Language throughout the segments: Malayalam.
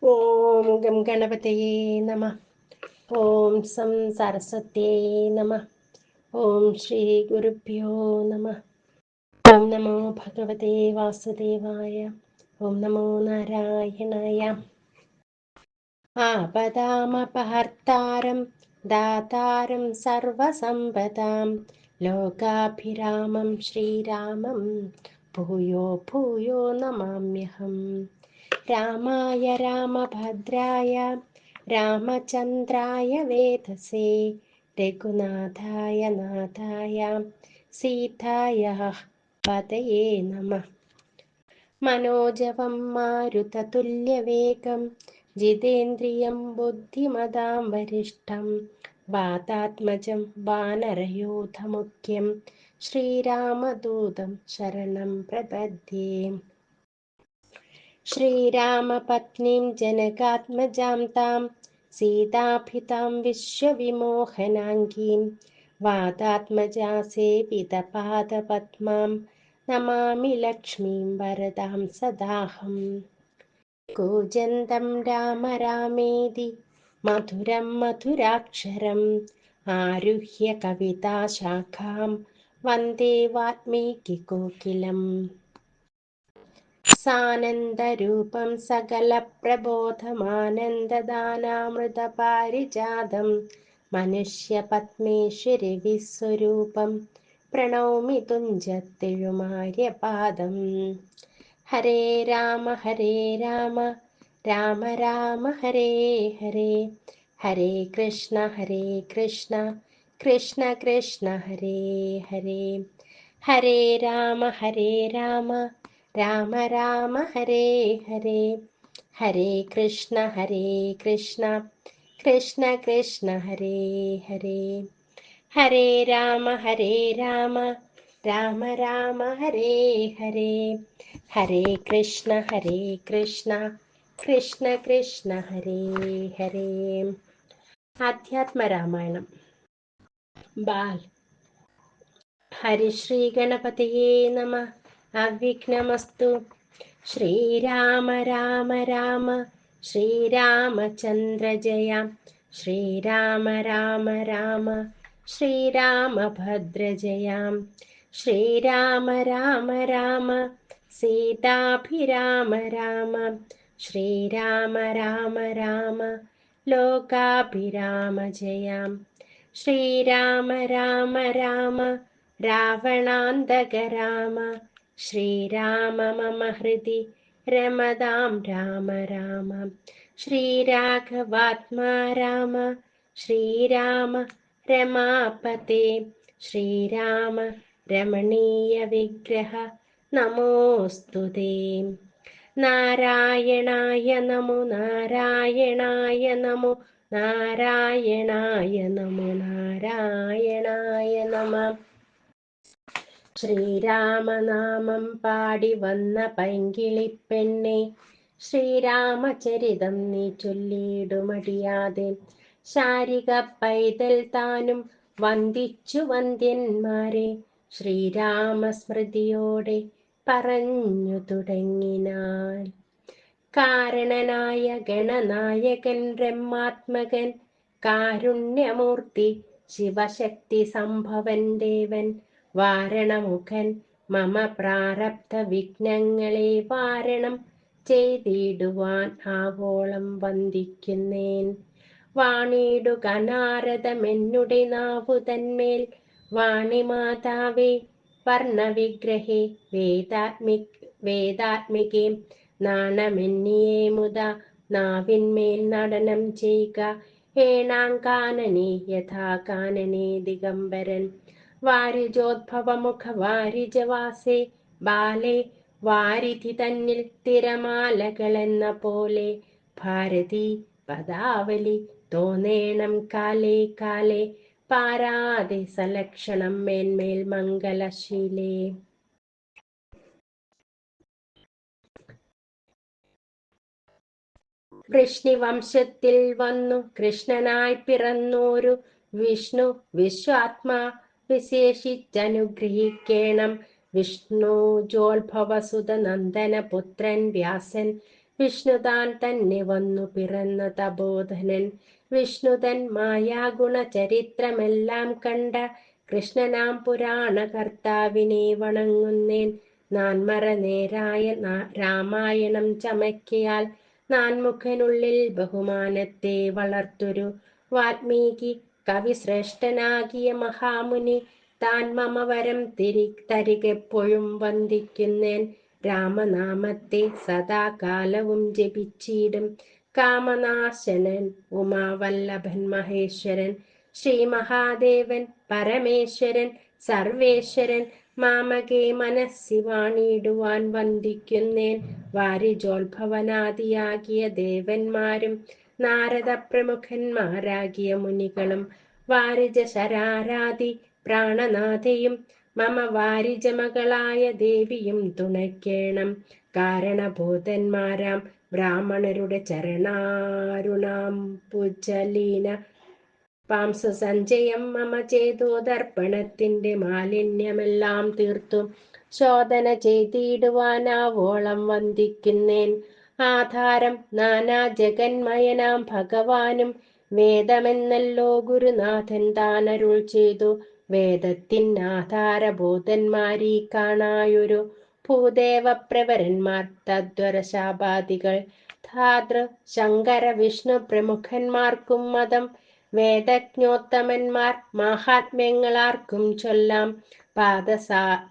ഓം ഗം ഗണപതയേ നമഃ. ഓം സം സരസ്വത്യേ നമഃ. ഓം ശ്രീ ഗുരുഭ്യോ നമഃ. ഓം നമോ ഭഗവതേ വാസുദേവായ. ഓം നമോ നാരായണായ. ആപദാമപഹർത്താരം ദാതാരം സർവസമ്പദാം ലോകാഭിരാമം ശ്രീരാമം ഭൂയോ ഭൂയോ നമാമ്യഹം. രാമായ രാമഭദ്രായ രാമചന്ദ്രായ വേധസേ രഘുനാഥായ നാഥായ സീതായ പതയേ നമഃ. മനോജവം മാരുതതുല്യവേഗം ജിതേന്ദ്രിയം ബുദ്ധിമതാം വരിഷ്ഠം വാതാത്മജം വാനരയൂഥമുഖ്യം ശ്രീരാമദൂതം ശരണം പ്രപദ്യേ. ശ്രീരാമപത്നീം ജനകാത്മജാം താം സീതാഭിതാം വിശ്വവിമോഹനാംഗീം വാതാത്മജാ സേവിതപാദപദ്മാം നമാമി ലക്ഷ്മീം വരദാം സദാഹം. കൂജന്തം രാമ രാമേതി മധുരം മധുരാക്ഷരം ആരുഹ്യ കവിതാശാഖാം വന്ദേ വാൽമീകികോകിലം. സാനന്ദരൂപം സകലപ്രബോധമാനന്ദദാനാമൃതപാരിജാതം മനുഷ്യപത്മേശ്വരി വിസ്വരൂപം പ്രണൗമി തുഞ്ചത്തെഴുമാര്യപാദം. ഹരേ രാമ രാമ രാമ ഹരേ ഹരേ, ഹരേ കൃഷ്ണ കൃഷ്ണ കൃഷ്ണ ഹരേ ഹരേ. ഹരേ രാമ രാമ രാമ ഹരേ ഹരേ, ഹരേ കൃഷ്ണ കൃഷ്ണ കൃഷ്ണ ഹരേ ഹരേ. ഹരേ രാമ രാമ രാമ ഹരേ ഹരേ, ഹരേ കൃഷ്ണ കൃഷ്ണ കൃഷ്ണ ഹരേ ഹരേ. ആധ്യാത്മരാമായണം. ബാൽ. ഹരിശ്രീ ഗണപതയേ നമഃ. അവ്വിഘ്നമസ്തു. ശ്രീരാമ രാമ രാമ ശ്രീരാമചന്ദ്ര ജയ. ശ്രീരാമ രാമ രാമ ശ്രീരാമഭദ്ര ജയ. ശ്രീരാമ രാമ രാമ സീതാഭിരാമ രാമ. ശ്രീരാമ രാമ രാമ ലോകാഭിരാമ ജയ. ശ്രീരാമ രാമ രാമ രാവണാന്തക രാമ. ശ്രീരാമ മമ ഹൃദി രമതാം രാമ രാമ. ശ്രീരാഘവാത്മാ രാമ. ശ്രീരാമ രമാപതേ. ശ്രീരാമ രമണീയ വിഗ്രഹ നമോസ്തുതേ. നാരായണായ നമോ നാരായണായ നമോ നാരായണായ നമോ നാരായണായ നമഃ. ശ്രീരാമനാമം പാടി വന്ന പൈങ്കിളിപ്പെണ്ണെ ശ്രീരാമചരിതം നീ ചൊല്ലിയിടുമടിയാതെ. ശാരിക പൈതൽ താനും വന്ദിച്ചു വന്ദ്യന്മാരെ ശ്രീരാമസ്മൃതിയോടെ പറഞ്ഞു തുടങ്ങിനാൾ. കാരണനായ ഗണനായകൻ ബ്രഹ്മാത്മകൻ കാരുണ്യമൂർത്തി ശിവശക്തി സംഭവൻ ദേവൻ വാരണമുഖൻ മമ പ്രാരബ്ധ വിഘ്നങ്ങളെ വാരണം ചെയ്തിടുവാൻ ആവോളം വന്ദിക്കുന്നേൻ. വാണിടുക നാരദമെന്നുടെ നാവുതന്മേൽ വാണിമാതാവേ വർണ്ണവിഗ്രഹേ വേദാത്മികേ. നാണമെന്നിയേ മുത നാവിന്മേൽ നടനം ചെയ്യുക. ഏണാങ്കാനനെ യഥാ കാനനെ ദിഗംബരൻ. വാരിജോദ്ഭവമുഖ വാരിജവാസേ ബാലെ. വാരിധി തന്നിൽ തിരമാലകളെന്ന പോലെ ഭാരതി പദാവലി തോന്നേണം കാലേ കാലേ. പാരാതെ സലക്ഷണം മേന്മേൽ മംഗലശീലേ. വൃഷ്ണിവംശത്തിൽ വന്നു കൃഷ്ണനായി പിറന്നോരു വിഷ്ണു വിശ്വാത്മാ വിശേഷിച്ചനുഗ്രഹിക്കേണം. വിഷ്ണു ജോത്ഭവസുത നന്ദന പുത്രൻ വ്യാസൻ വിഷ്ണുതാൻ തന്നെ വന്നു പിറന്ന തപോധനൻ. വിഷ്ണുതൻ മായാഗുണ ചരിത്രമെല്ലാം കണ്ട കൃഷ്ണനാം പുരാണ കർത്താവിനെ വണങ്ങുന്നേൻ. നാൻമറ നേരായ രാമായണം ചമയ്ക്കയാൽ നാൻമുഖനുള്ളിൽ ബഹുമാനത്തെ വളർത്തൊരു വാൽമീകി കവിശ്രേഷ്ഠനാകിയ മഹാമുനി താൻ മമ വരം തരികെപ്പോഴും വന്ദിക്കുന്നേൻ. രാമനാമത്തെ സദാകാലവും ജപിച്ചിടും കാമനാശനൻ ഉമാവല്ലഭൻ മഹേശ്വരൻ. ശ്രീ മഹാദേവൻ പരമേശ്വരൻ സർവേശ്വരൻ മാമകെ മനസ്സി വാണിടുവാൻ വന്ദിക്കുന്നേൻ. വാരിജോത്ഭവനാദിയാകിയ ദേവന്മാരും നാരദ പ്രമുഖന്മാരാകിയ മുനികളും വാരിജ ശരാരാതി പ്രാണനാഥയും മമ വാരിജമകളായ ദേവിയും തുണയ്ക്കേണം. കാരണഭൂതന്മാരാം ബ്രാഹ്മണരുടെ ചരണാരുണാം പുജലീന പാംസസഞ്ചയം മമ ചേതോദർപ്പണത്തിന്റെ മാലിന്യമെല്ലാം തീർത്തു ശോധന ചെയ്തിടുവാനാവോളം വന്ദിക്കുന്നേൻ. ആധാരം നാനാ ജഗന്മയനാം ഭഗവാനും വേദമെന്നല്ലോ ഗുരുനാഥൻ താനരുൾ ചെയ്തു. വേദത്തിൻ ആധാരബോധന്മാരീ കാണായൊരു ഭൂദേവപ്രവരന്മാർ തദ്വര ശാപാദികൾ ധാതൃ ശങ്കര വിഷ്ണു പ്രമുഖന്മാർക്കും മതം. വേദജ്ഞോത്തമന്മാർ മാഹാത്മ്യങ്ങളാർക്കും ചൊല്ലാം.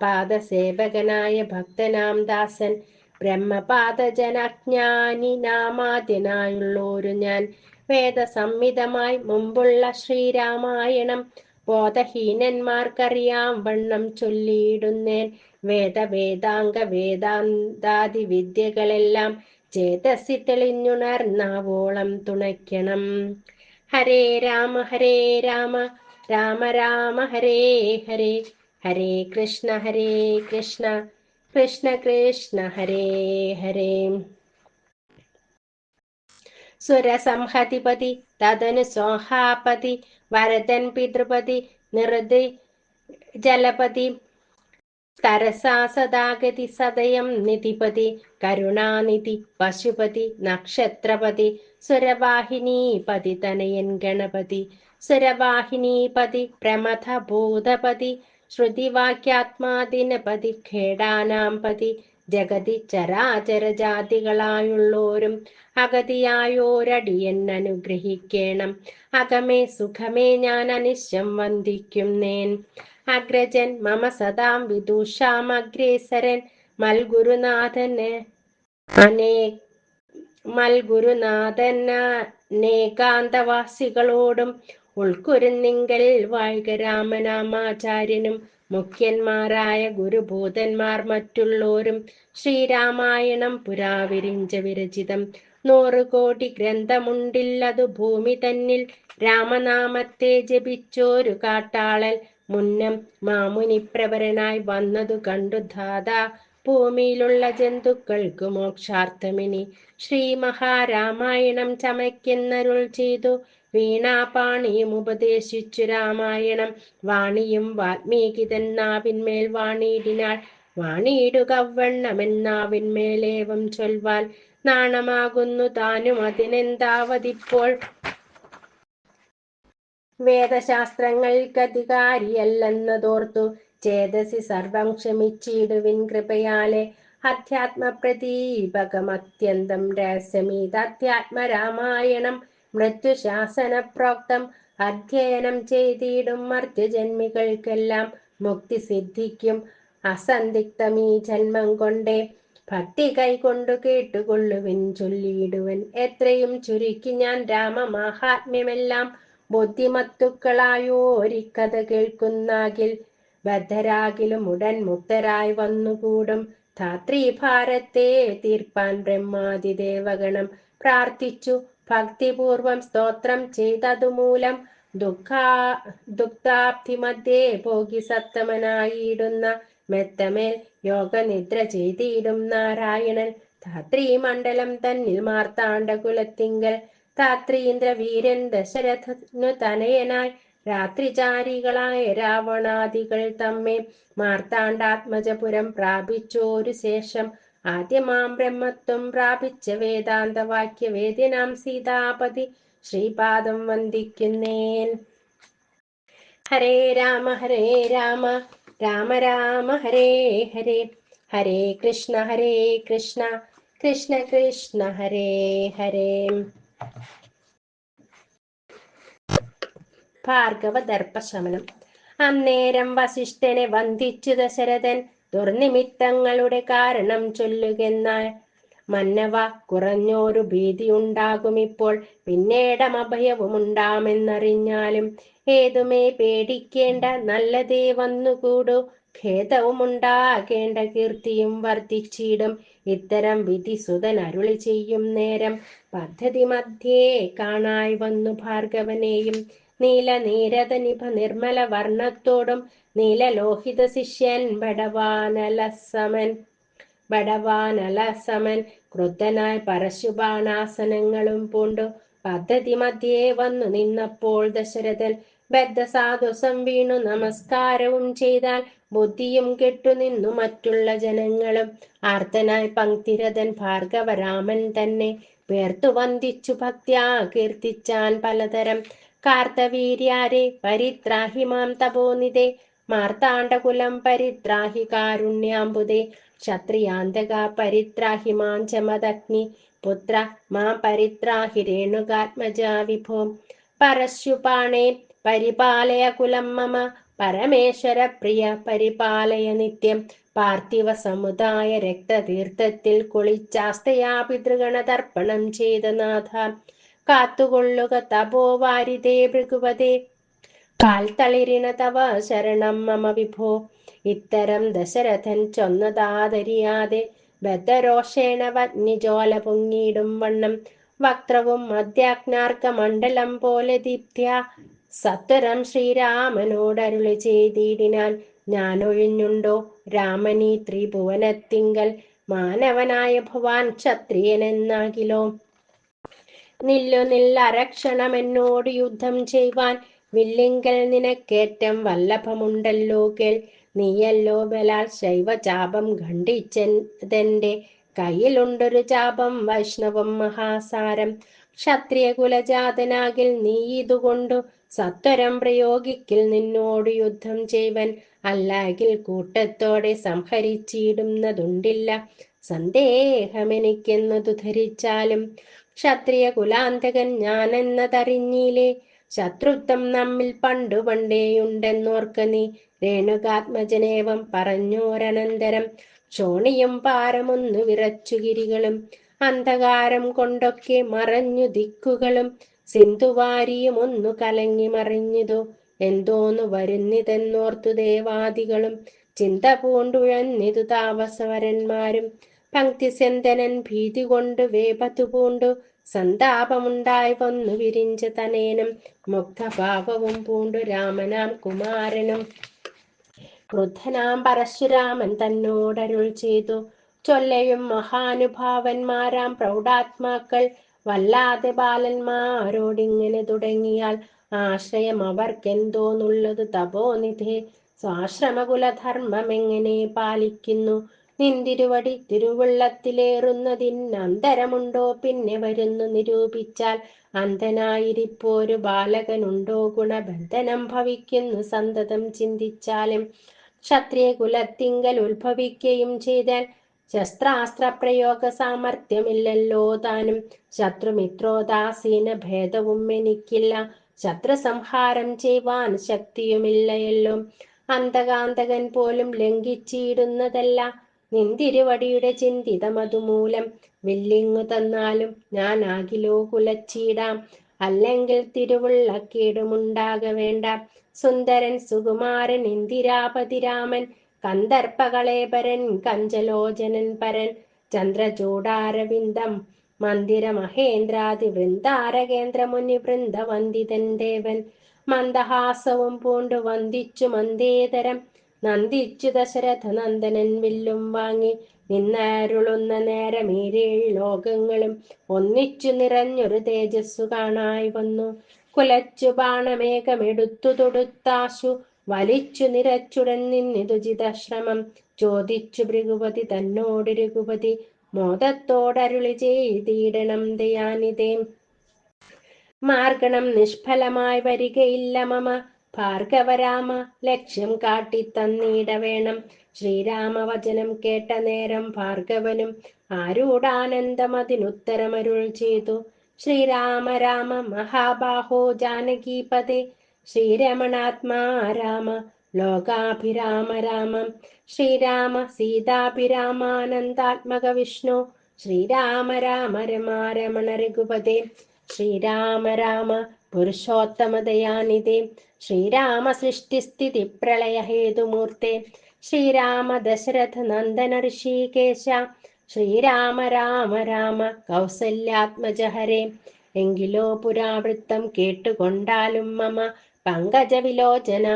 പാദസേവകനായ ഭക്തനാം ദാസൻ ബ്രഹ്മപാദജനജ്ഞാനി നാമാദ്യനായുള്ളോരു ഞാൻ. വേദസംഹിതമായി മുമ്പുള്ള ശ്രീരാമായണം ബോധഹീനന്മാർക്കറിയാം വണ്ണം ചൊല്ലിയിടുന്നേൻ. വേദാംഗ വേദാന്താദി വിദ്യകളെല്ലാം ചേതസി തെളിഞ്ഞുണർന്നാവോളം തുണയ്ക്കണം. ഹരേ രാമ രാമ രാമ ഹരേ ഹരേ, ഹരേ കൃഷ്ണ കൃഷ്ണ കൃഷ്ണ ഹരേ ഹരേ. സുരസംഹതിപതി തദനു സോഹാപതി വരദൻ പിതൃപതി നിറുതി ജലപതി തരസാ സദാഗതി സദയം നിധിപതി കരുണാനിധി പശുപതി നക്ഷത്രപതി സുരവാഹിനീപതി തനയൻ ഗണപതി സുരവാഹിനീപതി പ്രമഥ ഭൂതപതി ശ്രുതിവാക്യാത്മാദിനപതി ഖേടാനാം പതി ജഗതി ചരാചര ജാതികളായുള്ളോരും അഗതിയായോരടിയൻ അനുഗ്രഹിക്കേണം. അകമേ സുഖമേ ഞാൻ അനിശ്യം വന്ദിക്കുന്നേൻ. അഗ്രജൻ മമ സദാം വിദുഷാം അഗ്രേസരൻ മൽഗുരുനാഥനേകാന്തവാസികളോടും ഉൾക്കുരുന്നിങ്കൽ വാഴ്ക രാമനാമാചാര്യനും മുഖ്യന്മാരായ ഗുരുഭൂതന്മാർ മറ്റുള്ളോരും. ശ്രീരാമായണം പുരാവിരിഞ്ച വിരചിതം 100 കോടി ഗ്രന്ഥമുണ്ടില്ലതു ഭൂമി തന്നിൽ. രാമനാമത്തെ ജപിച്ചോരു കാട്ടാളൽ മുന്നം മാമുനിപ്രവരനായി വന്നതു കണ്ടു ധാതാ. ഭൂമിയിലുള്ള ജന്തുക്കൾക്കു മോക്ഷാർത്ഥമിനി ശ്രീ മഹാരാമായണം ചമയ്ക്കെന്നരുൾ ചെയ്തു. വീണാപാണിയും ഉപദേശിച്ചു രാമായണം. വാണിയും വാൽമീകി തന്നാവിന്മേൽ വാണിയിടിനാൾ. വാണിയിടുകവണ്ണമെന്നാവിന്മേലേവം ചൊൽവാൻ നാണമാകുന്നു താനും അതിനെന്താവതിപ്പോൾ. വേദശാസ്ത്രങ്ങൾക്കധികാരിയല്ലെന്നതോർത്തു ചേതസി സർവം ക്ഷമിച്ചിടുവിൻ കൃപയാലെ. അധ്യാത്മപ്രദീപകമത്യന്തം രഹസ്യമീത് അധ്യാത്മരാമായണം മൃത്യുശാസന പ്രോക്തം. അധ്യയനം ചെയ്തിടും മർത്യജന്മികൾക്കെല്ലാം മുക്തി സിദ്ധിക്കും അസന്ദിഗ്ധമീ ജന്മം കൊണ്ടേ. ഭക്തി കൈകൊണ്ടു കേട്ടുകൊള്ളുവിൻ ചൊല്ലിയിടുവൻ എത്രയും ചുരുക്കി ഞാൻ രാമമാഹാത്മ്യമെല്ലാം. ബുദ്ധിമത്തുക്കളായോരിക്കഥ കേൾക്കുന്നാകിൽ ബദ്ധരാകിലും ഉടൻ മുക്തരായി വന്നുകൂടും. ധാത്രീഭാരത്തെ തീർപ്പാൻ ബ്രഹ്മാദിദേവഗണം പ്രാർത്ഥിച്ചു ഭക്തിപൂർവം സ്തോത്രം ചെയ്തതുമൂലം ദുഗ്ധാബ്ധി മധ്യേ ഭോഗി സത്തമനായിടുന്ന മെത്തമേൽ യോഗനിദ്ര ചെയ്തിടും നാരായണൻ. ധാത്രീമണ്ഡലം തന്നിൽ മാർത്താണ്ഡകുലത്തിങ്കൽ ധാത്രീന്ദ്ര വീരൻ ദശരഥനു തനയനായി രാത്രിചാരികളായ രാവണാദികൾ തമ്മെ മാർത്താണ്ഡാത്മജപുരം പ്രാപിച്ചോരു ശേഷം ആദ്യമാം ബ്രഹ്മത്വം പ്രാപിച്ച വേദാന്ത വാക്യവേദ്യനാം സീതാപതി ശ്രീപാദം വന്ദിക്കുന്നേൻ. ഹരേ രാമ രാമ രാമ ഹരേ ഹരേ, ഹരേ കൃഷ്ണ കൃഷ്ണ കൃഷ്ണ ഹരേ ഹരേ. ഭാർഗവ ദർപ്പശമനം. അന്നേരം വസിഷ്ഠനെ വന്ദിച്ചു ദശരഥൻ ദുർനിമിത്തങ്ങളുടെ കാരണം ചൊല്ലുകെന്നാൽ, മന്നവ കുറഞ്ഞോരു ഭീതിയുണ്ടാകുമിപ്പോൾ, പിന്നീടം അഭയവുമുണ്ടാമെന്നറിഞ്ഞാലും ഏതുമേ പേടിക്കേണ്ട, നല്ലതേ വന്നുകൂടൂ. ഖേദവുമുണ്ടാകേണ്ട, കീർത്തിയും വർദ്ധിച്ചിടും. ഇത്തരം വിധി സുതൻ അരുളി ചെയ്യും നേരം പദ്ധതി മധ്യേ കാണായി വന്നു ഭാർഗവനെയും. നീലനീരത നിഭ നിർമ്മല വർണ്ണത്തോടും നീലലോഹിത ശിഷ്യൻ ബടവാനലസമൻ ക്രുദ്ധനായി പരശുബാണാസനങ്ങളും പൂണ്ടു പദ്ധതി മധ്യേ വന്നു നിന്നപ്പോൾ ദശരഥൻ ബദ്ധസാധുസം വീണു നമസ്കാരവും ചെയ്താൽ ബുദ്ധിയും കെട്ടുനിന്നു മറ്റുള്ള ജനങ്ങളും. ആർത്തനായി പങ്ക്തിരഥൻ ഭാർഗവരാമൻ തന്നെ പേർത്തു വന്ദിച്ചു ഭക്ത്യാ കീർത്തിച്ചാൻ പലതരം. കാർത്തവീര്യാരെ പരിത്രാഹി മാം തപോനിധേ, മാർത്താണ്ഡകുലം പരിത്രാഹി കാരുണ്യാംബുദേ, ക്ഷത്രിയാന്തക പരിത്രാഹി മാം ചമദഗ്നി പുത്ര മാം പരിത്രാഹി രേണുകാത്മജാ വിഭോ. പരശുപാണേ പരിപാലയ കുലം മമ, പരമേശ്വര പ്രിയ പരിപാലയ നിത്യം. പാർത്ഥിവ സമുദായ രക്തതീർത്ഥത്തിൽ കുളിച്ചാസ്തയാ പിതൃഗണ തർപ്പണം ചെയ്ത നാഥ, കാത്തുകൊള്ളുക തപോവാരിതേ ഭൃഗുവതേ, കാൽത്തളിരിണ തവ ശരണം മമ വിഭോ. ഇത്തരം ദശരഥൻ ചൊന്നതാദരിയാതെ ബദ്ധരോഷേണ വഗ്നിജ്വാല പൊങ്ങിയിടും വണ്ണം വക്ത്രവും മധ്യാജ്ഞാർക്ക മണ്ഡലം പോലെ ദീപ്ത്യാ സത്വരം ശ്രീരാമനോടരുളി ചെയ്തിടിനാൻ, ഞാനൊഴിഞ്ഞുണ്ടോ രാമനീ ത്രിഭുവനത്തിങ്കൽ, മാനവനായ ഭവാൻ ക്ഷത്രിയനെന്നാകിലോ. നില്ലരക്ഷണം എന്നോട് യുദ്ധം ചെയ്യുവാൻ, വില്ലിങ്കൽ നിനക്കേറ്റം വല്ലഭമുണ്ടല്ലോ കേൾ. നീയല്ലോ ബലാൽ ശൈവചാപം ഖണ്ഡിച്ചതെന്റെ കയ്യിലുണ്ടൊരു ചാപം വൈഷ്ണവം മഹാസാരം. ക്ഷത്രിയ കുലജാതനാകിൽ നീ ഇതുകൊണ്ടു സത്വരം പ്രയോഗിക്കിൽ നിന്നോട് യുദ്ധം ചെയ്വൻ, അല്ലാകിൽ കൂട്ടത്തോടെ സംഹരിച്ചിടുന്നതുണ്ടില്ല സന്ദേഹമെനിക്കെന്നതു ധരിച്ചാലും. ക്ഷത്രിയ കുലാന്തകൻ ഞാനെന്നതറിഞ്ഞില്ലേ, ശത്രുത്വം നമ്മിൽ പണ്ടേയുണ്ടെന്നോർക്ക നീ. രേണുകാത്മജനേവം പറഞ്ഞോരനന്തരം ക്ഷോണിയും പാരമൊന്നു വിറച്ചു ഗിരികളും, അന്ധകാരം കൊണ്ടൊക്കെ മറഞ്ഞു ദിക്കുകളും, സിന്ധുവാരിയും ഒന്നു കലങ്ങി മറിഞ്ഞിതു. എന്തോന്നു വരുന്നിതെന്നോർത്തു ദേവാദികളും, ചിന്ത പൂണ്ടുഴന്നിതു താപസവരന്മാരും. പങ്ക്തിസെന്തനൻ ഭീതി കൊണ്ട് വേപതു പൂണ്ടു സന്താപമുണ്ടായി വന്നു വിരിഞ്ച തനേനും, മുഗ്ധഭാവവും പൂണ്ടു രാമനാം കുമാരനും. ക്രുദ്ധനാം പരശുരാമൻ തന്നോടരുൾ ചെയ്തു, ചൊല്ലയും മഹാനുഭാവന്മാരാം പ്രൗഢാത്മാക്കൾ, വല്ലാതെ ബാലന്മാരോടിങ്ങനെ തുടങ്ങിയാൽ ആശ്രയം അവർക്കെന്തോന്നുള്ളത് തപോനിധേ. സ്വാശ്രമകുലധർമ്മം എങ്ങനെ പാലിക്കുന്നു, നിന്തിരുവടി തിരുവുള്ളത്തിലേറുന്നതിനന്തരമുണ്ടോ പിന്നെ വരുന്നു നിരൂപിച്ചാൽ. അന്ധനായിരിപ്പോരു ബാലകനുണ്ടോ ഗുണബന്ധനം ഭവിക്കുന്നു സന്തതം ചിന്തിച്ചാലും. ക്ഷത്രിയ കുലത്തിങ്കൽ ഉത്ഭവിക്കുകയും ചെയ്താൽ ശസ്ത്രാസ്ത്ര പ്രയോഗ സാമർഥ്യമില്ലല്ലോ താനും. ശത്രുമിത്രോദാസീന ഭേദവും എനിക്കില്ല, ശത്രു സംഹാരം ചെയ്യുവാൻ ശക്തിയുമില്ലയല്ലോ. അന്തകാന്തകൻ പോലും ലംഘിച്ചിടുന്നതല്ല നിന്തിരുവടിയുടെ ചിന്തിതമതുമൂലം. വില്ലിങ്ങു തന്നാലും ഞാനാകിലോ കുലച്ചീടാം, അല്ലെങ്കിൽ തിരുവുള്ളക്കേടുമുണ്ടാക വേണ്ട. സുന്ദരൻ സുകുമാരൻ ഇന്ദിരാപതി രാമൻ, കന്ദർപ്പകളേബരൻ കഞ്ചലോചനൻ പരൻ, ചന്ദ്രചൂടാരവിന്ദം മന്ദിര മഹേന്ദ്രാദി വൃന്ദാരകേന്ദ്ര മുനി വൃന്ദ വന്ദിതൻ ദേവൻ. മന്ദഹാസവും പൂണ്ടു വന്ദിച്ചു മന്ദേതരം നന്ദിച്ചു ദശരഥ നന്ദനൻ വില്ലും വാങ്ങി നിന്നരുളുന്ന നേരം ഈരേഴ് ലോകങ്ങളും ഒന്നിച്ചു നിറഞ്ഞൊരു തേജസ്സു കാണായി വന്നു. കുലച്ചു ബാണമേഘമെടുത്തു തൊടുത്താശു വലിച്ചു നിരച്ചുടൻ നിന്നിതു ജിതശ്രമം. ചോദിച്ചു ഭൃഗുപതി തന്നോട് രഘുപതി മോദത്തോടരുളി ചെയ്തിടണം ദയാനിതേ. മാർഗണം നിഷ്ഫലമായി വരികയില്ല മമ ഭാർഗവരാമ, ലക്ഷ്യം കാട്ടിത്തന്നീട വേണം. ശ്രീരാമവചനം കേട്ട നേരം ഭാർഗവനും ആരൂഢാനന്ദമതിനുത്തരമരുൾ ചെയ്തു. ശ്രീരാമ രാമ മഹാബാഹോ ജാനകീപതേ, ശ്രീരമണാത്മാ രാമ ലോകാഭിരാമ രാമം. ശ്രീരാമ സീതാഭിരാമാനന്ദാത്മക വിഷ്ണു, ശ്രീരാമ രാമ രമാരമണ രഘുപതേ. ശ്രീരാമ രാമ പുരുഷോത്തമദയാനിധേ, ശ്രീരാമ സൃഷ്ടിസ്ഥിതി പ്രളയ ഹേതുമൂർത്തെ, ശ്രീരാമ ദശരഥ നന്ദന ഋഷികേശ, ശ്രീരാമ രാമ രാമ കൗസല്യാത്മജ ഹരേ. എങ്കിലോ പുരാവൃത്തം കേട്ടുകൊണ്ടാലും മമ പങ്കജവിലോചന